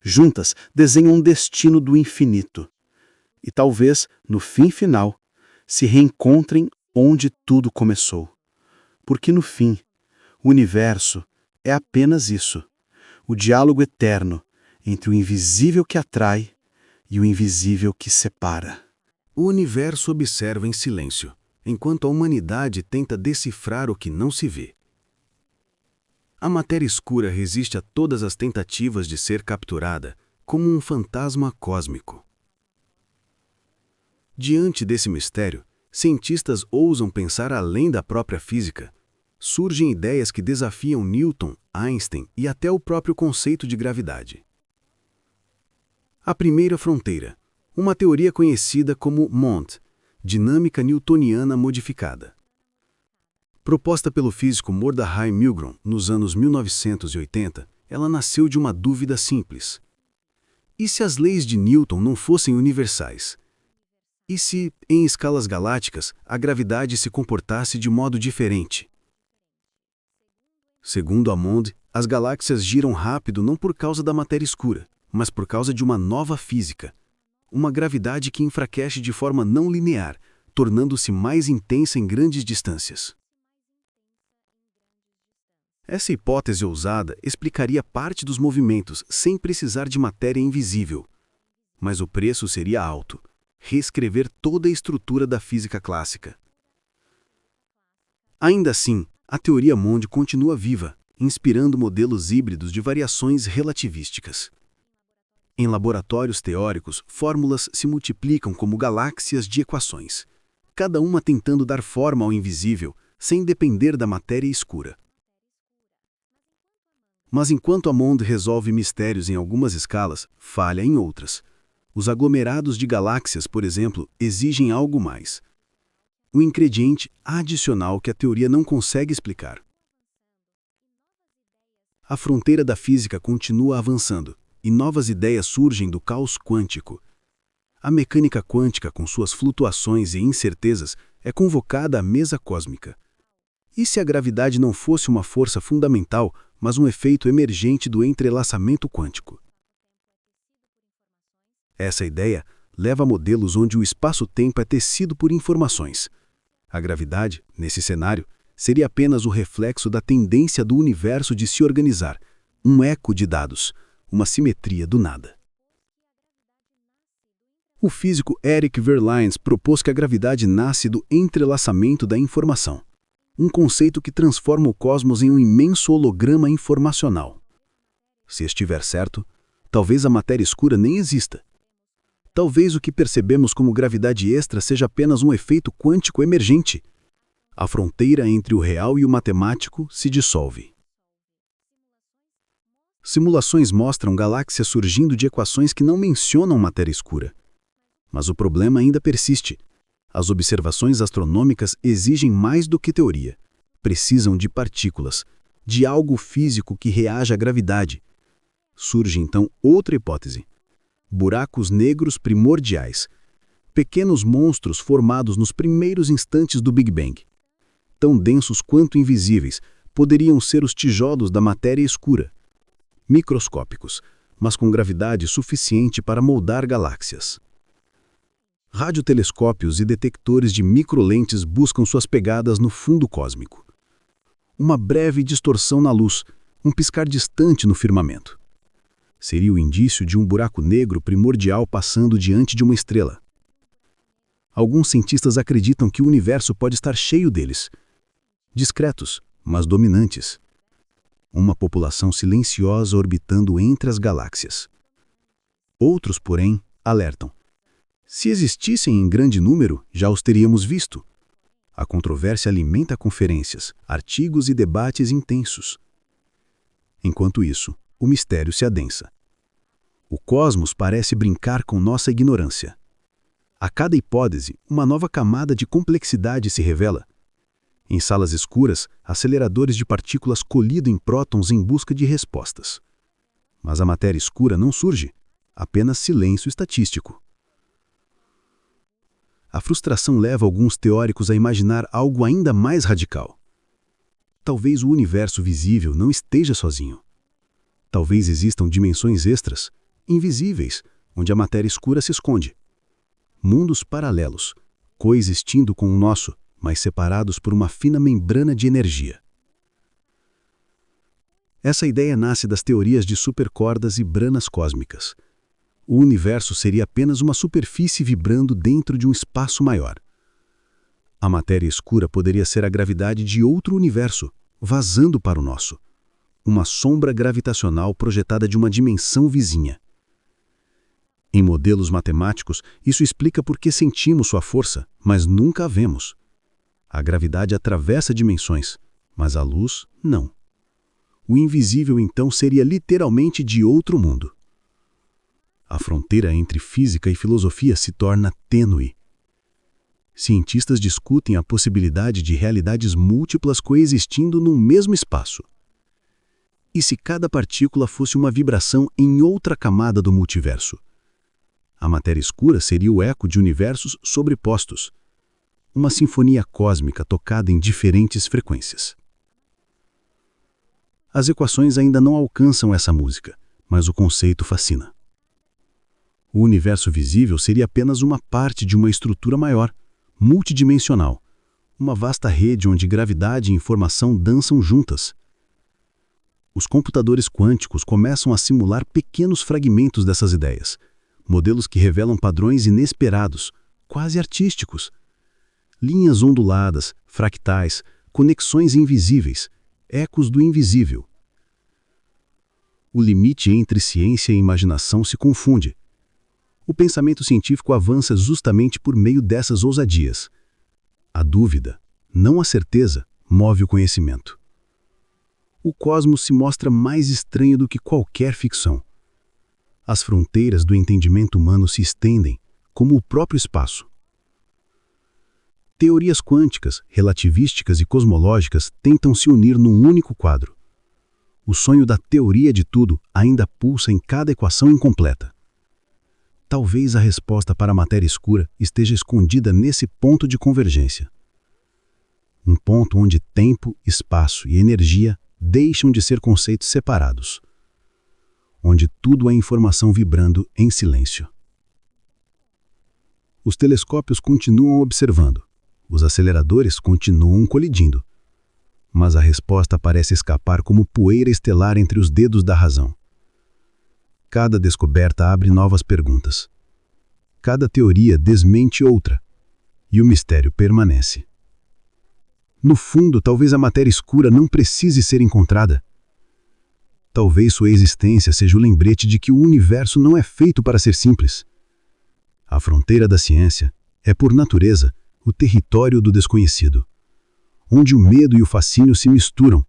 Juntas desenham um destino do infinito. E talvez, no fim final, se reencontrem onde tudo começou. Porque no fim, o universo é apenas isso, o diálogo eterno entre o invisível que atrai e o invisível que separa. O universo observa em silêncio, enquanto a humanidade tenta decifrar o que não se vê. A matéria escura resiste a todas as tentativas de ser capturada como um fantasma cósmico. Diante desse mistério, cientistas ousam pensar além da própria física. Surgem ideias que desafiam Newton, Einstein e até o próprio conceito de gravidade. A primeira fronteira, uma teoria conhecida como MOND, dinâmica newtoniana modificada. Proposta pelo físico Mordechai Milgrom nos anos 1980, ela nasceu de uma dúvida simples. E se as leis de Newton não fossem universais? E se, em escalas galácticas, a gravidade se comportasse de modo diferente? Segundo a MOND, as galáxias giram rápido não por causa da matéria escura, mas por causa de uma nova física. Uma gravidade que enfraquece de forma não linear, tornando-se mais intensa em grandes distâncias. Essa hipótese ousada explicaria parte dos movimentos sem precisar de matéria invisível. Mas o preço seria alto: reescrever toda a estrutura da física clássica. Ainda assim, a teoria MOND continua viva, inspirando modelos híbridos de variações relativísticas. Em laboratórios teóricos, fórmulas se multiplicam como galáxias de equações, cada uma tentando dar forma ao invisível, sem depender da matéria escura. Mas enquanto a MOND resolve mistérios em algumas escalas, falha em outras. Os aglomerados de galáxias, por exemplo, exigem algo mais. Um ingrediente adicional que a teoria não consegue explicar. A fronteira da física continua avançando, e novas ideias surgem do caos quântico. A mecânica quântica, com suas flutuações e incertezas, é convocada à mesa cósmica. E se a gravidade não fosse uma força fundamental, mas um efeito emergente do entrelaçamento quântico? Essa ideia leva a modelos onde o espaço-tempo é tecido por informações. A gravidade, nesse cenário, seria apenas o reflexo da tendência do universo de se organizar, um eco de dados, uma simetria do nada. O físico Eric Verlaine propôs que a gravidade nasce do entrelaçamento da informação, um conceito que transforma o cosmos em um imenso holograma informacional. Se estiver certo, talvez a matéria escura nem exista. Talvez o que percebemos como gravidade extra seja apenas um efeito quântico emergente. A fronteira entre o real e o matemático se dissolve. Simulações mostram galáxias surgindo de equações que não mencionam matéria escura. Mas o problema ainda persiste. As observações astronômicas exigem mais do que teoria. Precisam de partículas, de algo físico que reaja à gravidade. Surge então outra hipótese. Buracos negros primordiais. Pequenos monstros formados nos primeiros instantes do Big Bang. Tão densos quanto invisíveis, poderiam ser os tijolos da matéria escura. Microscópicos, mas com gravidade suficiente para moldar galáxias. Radiotelescópios e detectores de microlentes buscam suas pegadas no fundo cósmico. Uma breve distorção na luz, um piscar distante no firmamento. Seria o indício de um buraco negro primordial passando diante de uma estrela. Alguns cientistas acreditam que o universo pode estar cheio deles. Discretos, mas dominantes. Uma população silenciosa orbitando entre as galáxias. Outros, porém, alertam. Se existissem em grande número, já os teríamos visto. A controvérsia alimenta conferências, artigos e debates intensos. Enquanto isso, o mistério se adensa. O cosmos parece brincar com nossa ignorância. A cada hipótese, uma nova camada de complexidade se revela. Em salas escuras, aceleradores de partículas colidem prótons em busca de respostas. Mas a matéria escura não surge, apenas silêncio estatístico. A frustração leva alguns teóricos a imaginar algo ainda mais radical. Talvez o universo visível não esteja sozinho. Talvez existam dimensões extras, invisíveis, onde a matéria escura se esconde. Mundos paralelos, coexistindo com o nosso, mas separados por uma fina membrana de energia. Essa ideia nasce das teorias de supercordas e branas cósmicas. O universo seria apenas uma superfície vibrando dentro de um espaço maior. A matéria escura poderia ser a gravidade de outro universo, vazando para o nosso. Uma sombra gravitacional projetada de uma dimensão vizinha. Em modelos matemáticos, isso explica por que sentimos sua força, mas nunca a vemos. A gravidade atravessa dimensões, mas a luz não. O invisível então seria literalmente de outro mundo. A fronteira entre física e filosofia se torna tênue. Cientistas discutem a possibilidade de realidades múltiplas coexistindo num mesmo espaço. E se cada partícula fosse uma vibração em outra camada do multiverso? A matéria escura seria o eco de universos sobrepostos. Uma sinfonia cósmica tocada em diferentes frequências. As equações ainda não alcançam essa música, mas o conceito fascina. O universo visível seria apenas uma parte de uma estrutura maior, multidimensional, uma vasta rede onde gravidade e informação dançam juntas. Os computadores quânticos começam a simular pequenos fragmentos dessas ideias, modelos que revelam padrões inesperados, quase artísticos. Linhas onduladas, fractais, conexões invisíveis, ecos do invisível. O limite entre ciência e imaginação se confunde. O pensamento científico avança justamente por meio dessas ousadias. A dúvida, não a certeza, move o conhecimento. O cosmos se mostra mais estranho do que qualquer ficção. As fronteiras do entendimento humano se estendem, como o próprio espaço. Teorias quânticas, relativísticas e cosmológicas tentam se unir num único quadro. O sonho da teoria de tudo ainda pulsa em cada equação incompleta. Talvez a resposta para a matéria escura esteja escondida nesse ponto de convergência. Um ponto onde tempo, espaço e energia deixam de ser conceitos separados. Onde tudo é informação vibrando em silêncio. Os telescópios continuam observando. Os aceleradores continuam colidindo. Mas a resposta parece escapar como poeira estelar entre os dedos da razão. Cada descoberta abre novas perguntas. Cada teoria desmente outra. E o mistério permanece. No fundo, talvez a matéria escura não precise ser encontrada. Talvez sua existência seja o lembrete de que o universo não é feito para ser simples. A fronteira da ciência é, por natureza, o território do desconhecido, onde o medo e o fascínio se misturam,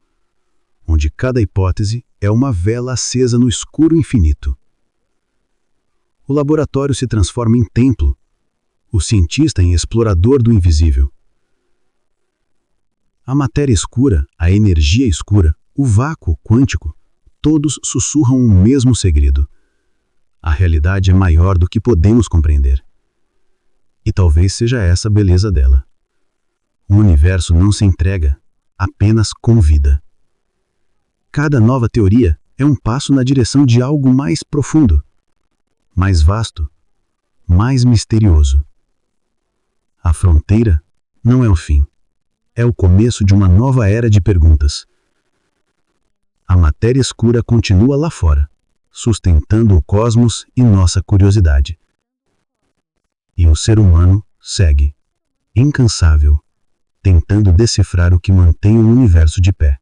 onde cada hipótese é uma vela acesa no escuro infinito. O laboratório se transforma em templo, o cientista em explorador do invisível. A matéria escura, a energia escura, o vácuo quântico, todos sussurram o mesmo segredo. A realidade é maior do que podemos compreender. E talvez seja essa a beleza dela. O universo não se entrega, apenas convida. Cada nova teoria é um passo na direção de algo mais profundo, mais vasto, mais misterioso. A fronteira não é o fim. É o começo de uma nova era de perguntas. A matéria escura continua lá fora, sustentando o cosmos e nossa curiosidade. E o ser humano segue, incansável, tentando decifrar o que mantém o universo de pé.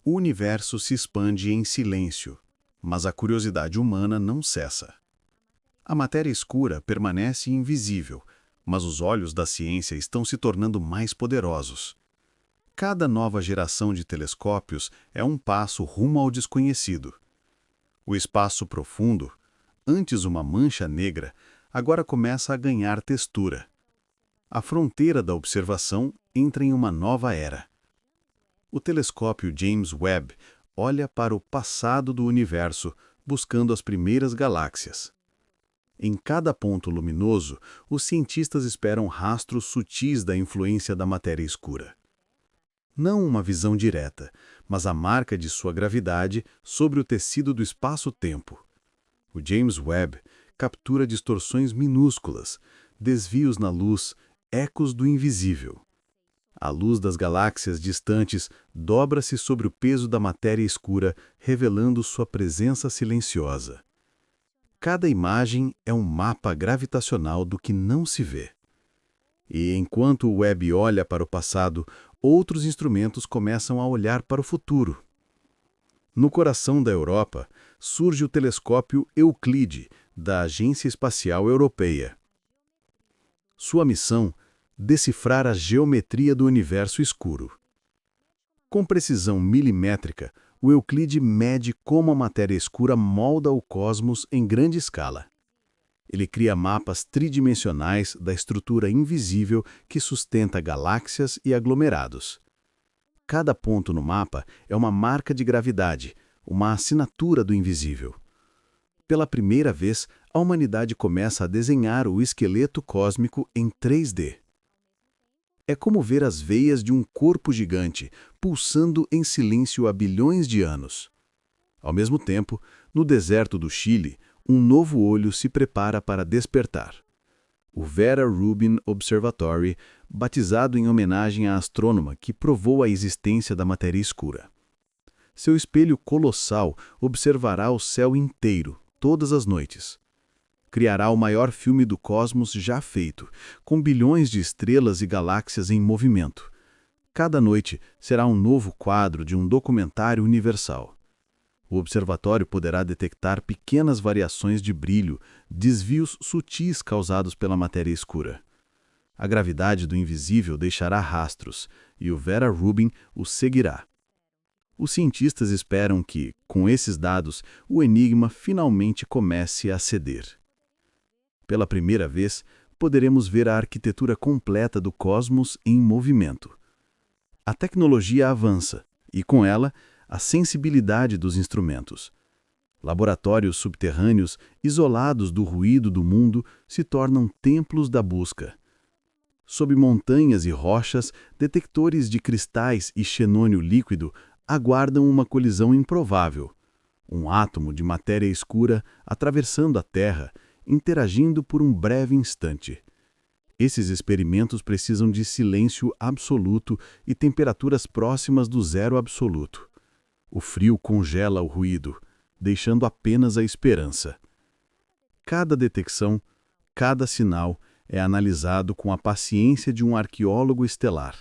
O universo se expande em silêncio, mas a curiosidade humana não cessa. A matéria escura permanece invisível, mas os olhos da ciência estão se tornando mais poderosos. Cada nova geração de telescópios é um passo rumo ao desconhecido. O espaço profundo, antes uma mancha negra, agora começa a ganhar textura. A fronteira da observação entra em uma nova era. O telescópio James Webb olha para o passado do universo, buscando as primeiras galáxias. Em cada ponto luminoso, os cientistas esperam rastros sutis da influência da matéria escura. Não uma visão direta, mas a marca de sua gravidade sobre o tecido do espaço-tempo. O James Webb captura distorções minúsculas, desvios na luz, ecos do invisível. A luz das galáxias distantes dobra-se sobre o peso da matéria escura, revelando sua presença silenciosa. Cada imagem é um mapa gravitacional do que não se vê. E enquanto o Webb olha para o passado, outros instrumentos começam a olhar para o futuro. No coração da Europa, surge o telescópio Euclide, da Agência Espacial Europeia. Sua missão: decifrar a geometria do universo escuro. Com precisão milimétrica, o Euclide mede como a matéria escura molda o cosmos em grande escala. Ele cria mapas tridimensionais da estrutura invisível que sustenta galáxias e aglomerados. Cada ponto no mapa é uma marca de gravidade, uma assinatura do invisível. Pela primeira vez, a humanidade começa a desenhar o esqueleto cósmico em 3D. É como ver as veias de um corpo gigante pulsando em silêncio há bilhões de anos. Ao mesmo tempo, no deserto do Chile, um novo olho se prepara para despertar. O Vera Rubin Observatory, batizado em homenagem à astrônoma que provou a existência da matéria escura. Seu espelho colossal observará o céu inteiro, todas as noites. Criará o maior filme do cosmos já feito, com bilhões de estrelas e galáxias em movimento. Cada noite será um novo quadro de um documentário universal. O observatório poderá detectar pequenas variações de brilho, desvios sutis causados pela matéria escura. A gravidade do invisível deixará rastros, e o Vera Rubin o seguirá. Os cientistas esperam que, com esses dados, o enigma finalmente comece a ceder. Pela primeira vez, poderemos ver a arquitetura completa do cosmos em movimento. A tecnologia avança, e com ela, a sensibilidade dos instrumentos. Laboratórios subterrâneos, isolados do ruído do mundo, se tornam templos da busca. Sob montanhas e rochas, detectores de cristais e xenônio líquido aguardam uma colisão improvável. Um átomo de matéria escura atravessando a Terra, interagindo por um breve instante. Esses experimentos precisam de silêncio absoluto e temperaturas próximas do zero absoluto. O frio congela o ruído, deixando apenas a esperança. Cada detecção, cada sinal é analisado com a paciência de um arqueólogo estelar.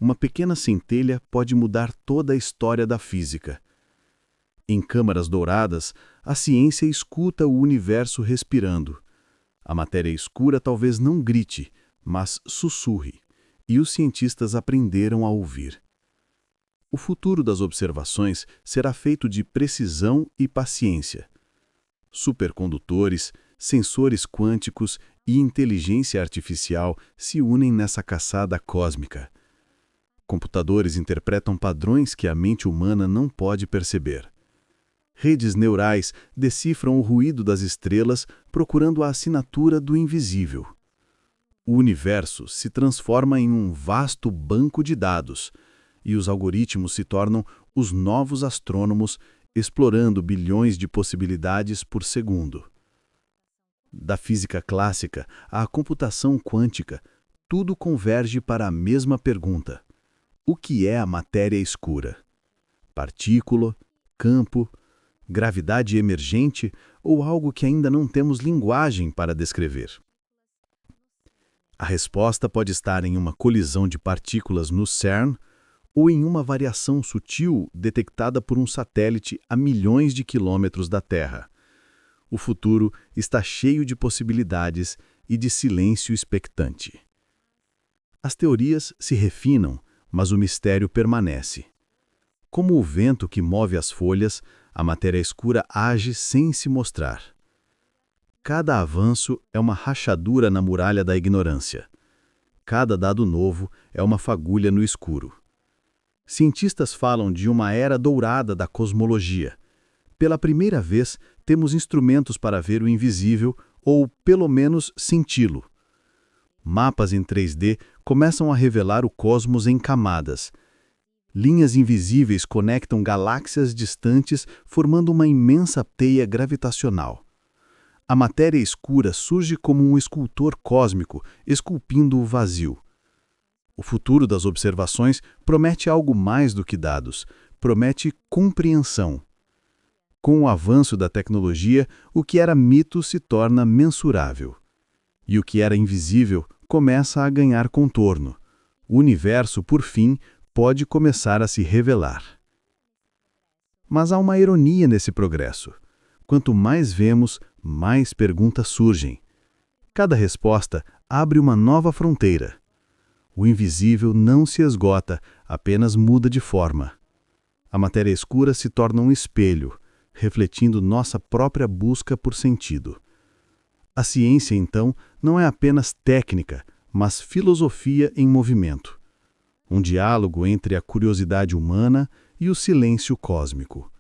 Uma pequena centelha pode mudar toda a história da física. Em câmaras douradas, a ciência escuta o universo respirando. A matéria escura talvez não grite, mas sussurre, e os cientistas aprenderam a ouvir. O futuro das observações será feito de precisão e paciência. Supercondutores, sensores quânticos e inteligência artificial se unem nessa caçada cósmica. Computadores interpretam padrões que a mente humana não pode perceber. Redes neurais decifram o ruído das estrelas procurando a assinatura do invisível. O universo se transforma em um vasto banco de dados, e os algoritmos se tornam os novos astrônomos, explorando bilhões de possibilidades por segundo. Da física clássica à computação quântica, tudo converge para a mesma pergunta: o que é a matéria escura? Partícula, campo, gravidade emergente ou algo que ainda não temos linguagem para descrever? A resposta pode estar em uma colisão de partículas no CERN ou em uma variação sutil detectada por um satélite a milhões de quilômetros da Terra. O futuro está cheio de possibilidades e de silêncio expectante. As teorias se refinam, mas o mistério permanece. Como o vento que move as folhas, a matéria escura age sem se mostrar. Cada avanço é uma rachadura na muralha da ignorância. Cada dado novo é uma fagulha no escuro. Cientistas falam de uma era dourada da cosmologia. Pela primeira vez, temos instrumentos para ver o invisível ou, pelo menos, senti-lo. Mapas em 3D começam a revelar o cosmos em camadas. Linhas invisíveis conectam galáxias distantes, formando uma imensa teia gravitacional. A matéria escura surge como um escultor cósmico, esculpindo o vazio. O futuro das observações promete algo mais do que dados, promete compreensão. Com o avanço da tecnologia, o que era mito se torna mensurável. E o que era invisível começa a ganhar contorno. O universo, por fim, pode começar a se revelar. Mas há uma ironia nesse progresso. Quanto mais vemos, mais perguntas surgem. Cada resposta abre uma nova fronteira. O invisível não se esgota, apenas muda de forma. A matéria escura se torna um espelho, refletindo nossa própria busca por sentido. A ciência, então, não é apenas técnica, mas filosofia em movimento. Um diálogo entre a curiosidade humana e o silêncio cósmico.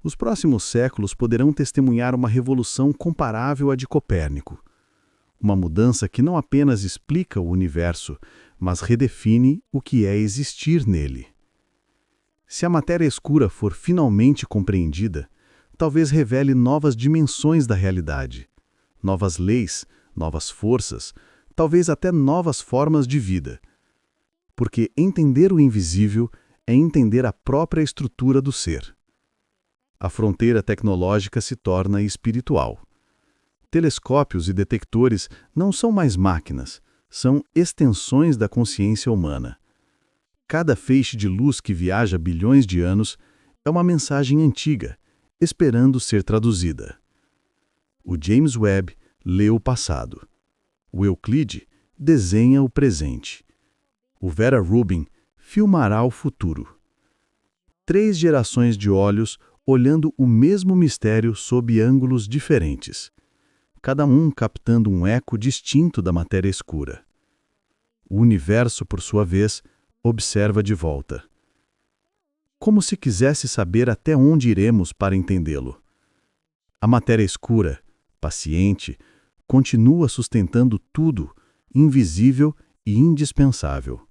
Os próximos séculos poderão testemunhar uma revolução comparável à de Copérnico. Uma mudança que não apenas explica o universo, mas redefine o que é existir nele. Se a matéria escura for finalmente compreendida, talvez revele novas dimensões da realidade, novas leis, novas forças, talvez até novas formas de vida. Porque entender o invisível é entender a própria estrutura do ser. A fronteira tecnológica se torna espiritual. Telescópios e detectores não são mais máquinas, são extensões da consciência humana. Cada feixe de luz que viaja bilhões de anos é uma mensagem antiga, esperando ser traduzida. O James Webb lê o passado. O Euclide desenha o presente. O Vera Rubin filmará o futuro. 3 gerações de olhos olhando o mesmo mistério sob ângulos diferentes, cada um captando um eco distinto da matéria escura. O universo, por sua vez, observa de volta. Como se quisesse saber até onde iremos para entendê-lo. A matéria escura, paciente, continua sustentando tudo, invisível e indispensável.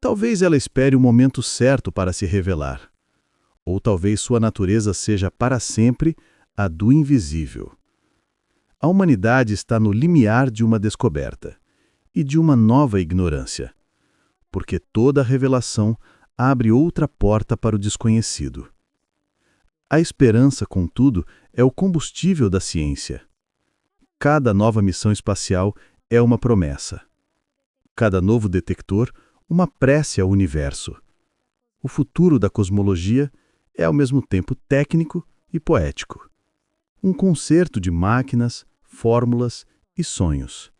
Talvez ela espere o momento certo para se revelar. Ou talvez sua natureza seja para sempre a do invisível. A humanidade está no limiar de uma descoberta e de uma nova ignorância, porque toda revelação abre outra porta para o desconhecido. A esperança, contudo, é o combustível da ciência. Cada nova missão espacial é uma promessa. Cada novo detector, uma prece ao universo. O futuro da cosmologia é ao mesmo tempo técnico e poético. Um concerto de máquinas, fórmulas e sonhos.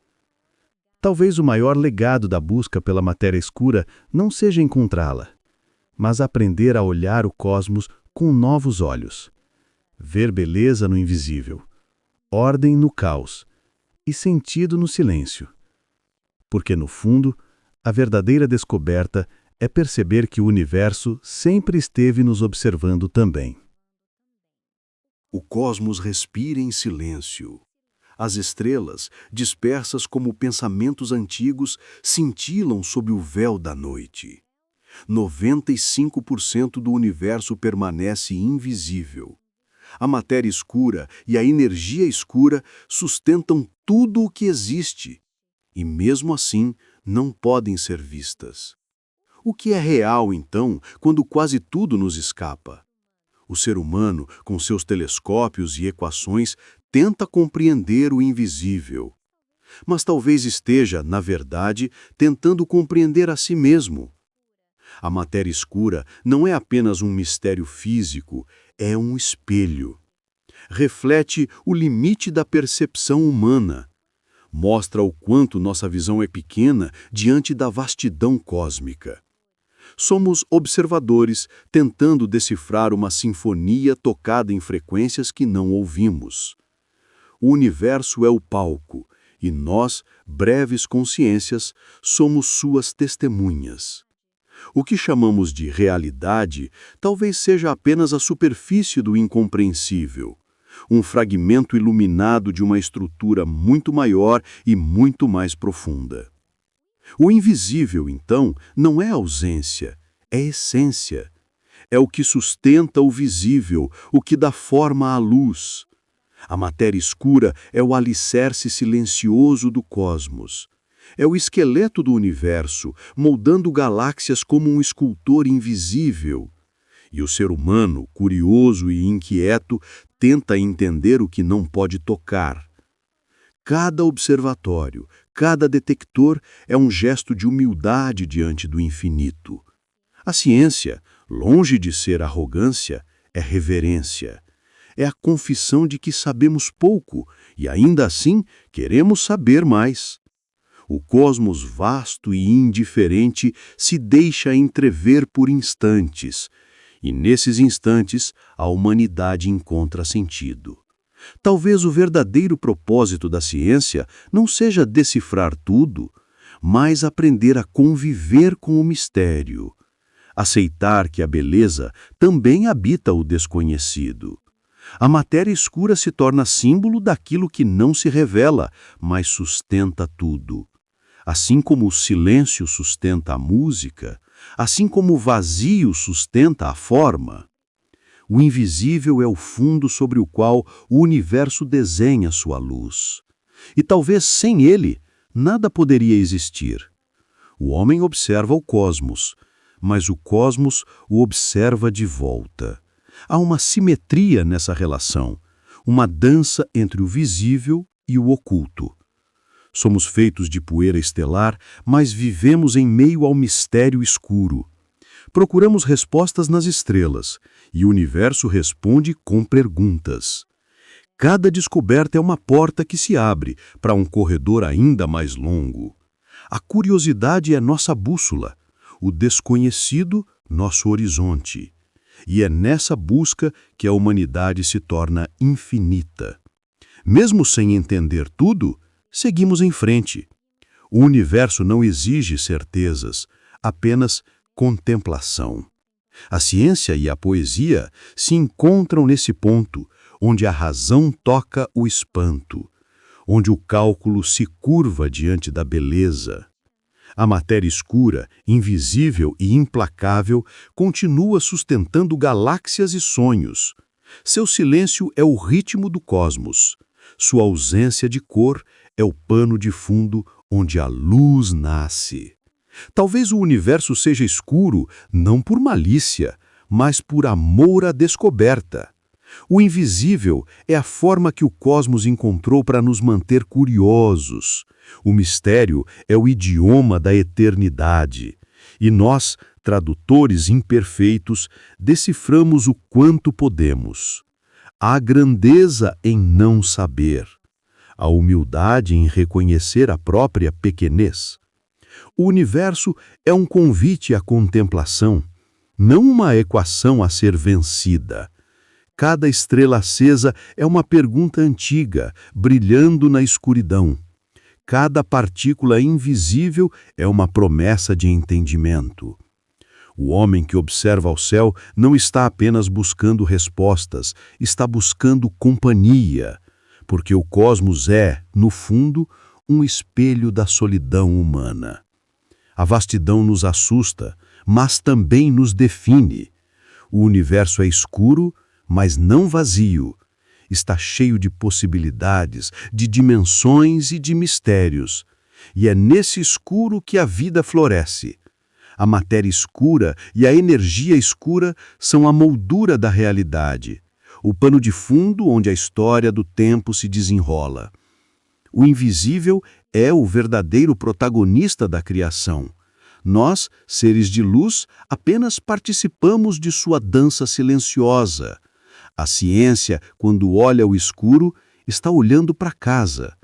Talvez o maior legado da busca pela matéria escura não seja encontrá-la, mas aprender a olhar o cosmos com novos olhos. Ver beleza no invisível, ordem no caos e sentido no silêncio. Porque, no fundo, a verdadeira descoberta é perceber que o universo sempre esteve nos observando também. O cosmos respira em silêncio. As estrelas, dispersas como pensamentos antigos, cintilam sob o véu da noite. 95% do universo permanece invisível. A matéria escura e a energia escura sustentam tudo o que existe, e mesmo assim não podem ser vistas. O que é real, então, quando quase tudo nos escapa? O ser humano, com seus telescópios e equações, tenta compreender o invisível. Mas talvez esteja, na verdade, tentando compreender a si mesmo. A matéria escura não é apenas um mistério físico, é um espelho. Reflete o limite da percepção humana. Mostra o quanto nossa visão é pequena diante da vastidão cósmica. Somos observadores tentando decifrar uma sinfonia tocada em frequências que não ouvimos. O universo é o palco, e nós, breves consciências, somos suas testemunhas. O que chamamos de realidade talvez seja apenas a superfície do incompreensível, um fragmento iluminado de uma estrutura muito maior e muito mais profunda. O invisível, então, não é ausência, é essência. É o que sustenta o visível, o que dá forma à luz. A matéria escura é o alicerce silencioso do cosmos. É o esqueleto do universo, moldando galáxias como um escultor invisível. E o ser humano, curioso e inquieto, tenta entender o que não pode tocar. Cada observatório, cada detector é um gesto de humildade diante do infinito. A ciência, longe de ser arrogância, é reverência. É a confissão de que sabemos pouco e, ainda assim, queremos saber mais. O cosmos vasto e indiferente se deixa entrever por instantes, e nesses instantes a humanidade encontra sentido. Talvez o verdadeiro propósito da ciência não seja decifrar tudo, mas aprender a conviver com o mistério. Aceitar que a beleza também habita o desconhecido. A matéria escura se torna símbolo daquilo que não se revela, mas sustenta tudo. Assim como o silêncio sustenta a música, assim como o vazio sustenta a forma. O invisível é o fundo sobre o qual o universo desenha sua luz. E talvez sem ele, nada poderia existir. O homem observa o cosmos, mas o cosmos o observa de volta. Há uma simetria nessa relação, uma dança entre o visível e o oculto. Somos feitos de poeira estelar, mas vivemos em meio ao mistério escuro. Procuramos respostas nas estrelas, e o universo responde com perguntas. Cada descoberta é uma porta que se abre para um corredor ainda mais longo. A curiosidade é nossa bússola, o desconhecido, nosso horizonte. E é nessa busca que a humanidade se torna infinita. Mesmo sem entender tudo, seguimos em frente. O universo não exige certezas, apenas contemplação. A ciência e a poesia se encontram nesse ponto, onde a razão toca o espanto, onde o cálculo se curva diante da beleza. A matéria escura, invisível e implacável, continua sustentando galáxias e sonhos. Seu silêncio é o ritmo do cosmos. Sua ausência de cor é o pano de fundo onde a luz nasce. Talvez o universo seja escuro não por malícia, mas por amor à descoberta. O invisível é a forma que o cosmos encontrou para nos manter curiosos. O mistério é o idioma da eternidade. E nós, tradutores imperfeitos, deciframos o quanto podemos. Há grandeza em não saber. A humildade em reconhecer a própria pequenez. O universo é um convite à contemplação, não uma equação a ser vencida. Cada estrela acesa é uma pergunta antiga, brilhando na escuridão. Cada partícula invisível é uma promessa de entendimento. O homem que observa o céu não está apenas buscando respostas, está buscando companhia, porque o cosmos é, no fundo, um espelho da solidão humana. A vastidão nos assusta, mas também nos define. O universo é escuro, mas não vazio. Está cheio de possibilidades, de dimensões e de mistérios. E é nesse escuro que a vida floresce. A matéria escura e a energia escura são a moldura da realidade, o pano de fundo onde a história do tempo se desenrola. O invisível é o verdadeiro protagonista da criação. Nós, seres de luz, apenas participamos de sua dança silenciosa. A ciência, quando olha o escuro, está olhando para casa,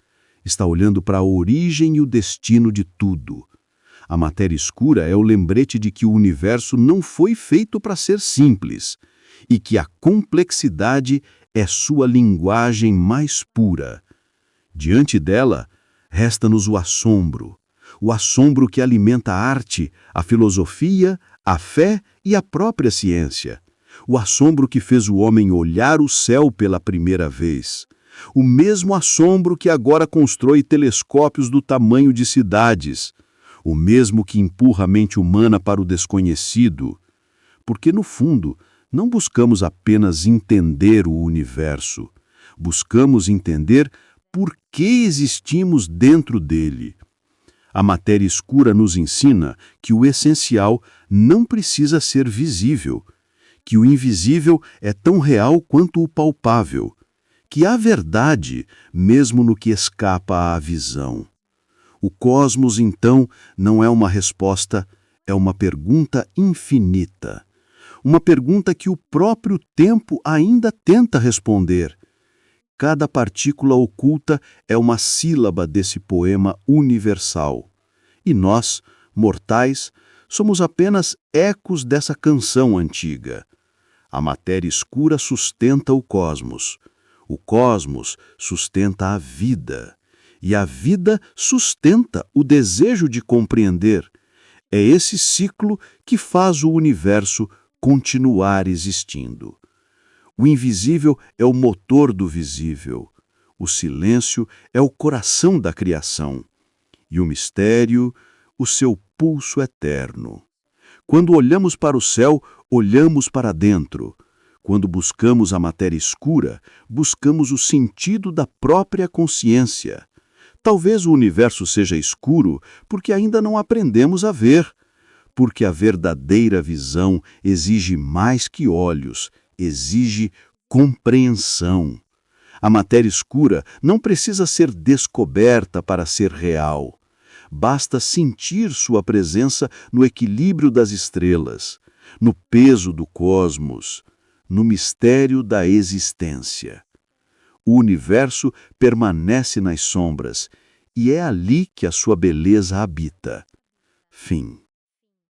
está olhando para a origem e o destino de tudo. A matéria escura é o lembrete de que o universo não foi feito para ser simples e que a complexidade é sua linguagem mais pura. Diante dela, resta-nos o assombro que alimenta a arte, a filosofia, a fé e a própria ciência. O assombro que fez o homem olhar o céu pela primeira vez. O mesmo assombro que agora constrói telescópios do tamanho de cidades. O mesmo que empurra a mente humana para o desconhecido. Porque, no fundo, não buscamos apenas entender o universo. Buscamos entender por que existimos dentro dele. A matéria escura nos ensina que o essencial não precisa ser visível, que o invisível é tão real quanto o palpável, que há verdade mesmo no que escapa à visão. O cosmos, então, não é uma resposta, é uma pergunta infinita. Uma pergunta que o próprio tempo ainda tenta responder. Cada partícula oculta é uma sílaba desse poema universal. E nós, mortais, somos apenas ecos dessa canção antiga. A matéria escura sustenta o cosmos sustenta a vida, e a vida sustenta o desejo de compreender. É esse ciclo que faz o universo continuar existindo. O invisível é o motor do visível. O silêncio é o coração da criação. E o mistério, o seu pulso eterno. Quando olhamos para o céu, olhamos para dentro. Quando buscamos a matéria escura, buscamos o sentido da própria consciência. Talvez o universo seja escuro porque ainda não aprendemos a ver. Porque a verdadeira visão exige mais que olhos, exige compreensão. A matéria escura não precisa ser descoberta para ser real. Basta sentir sua presença no equilíbrio das estrelas, no peso do cosmos, no mistério da existência. O universo permanece nas sombras, e é ali que a sua beleza habita. Fim.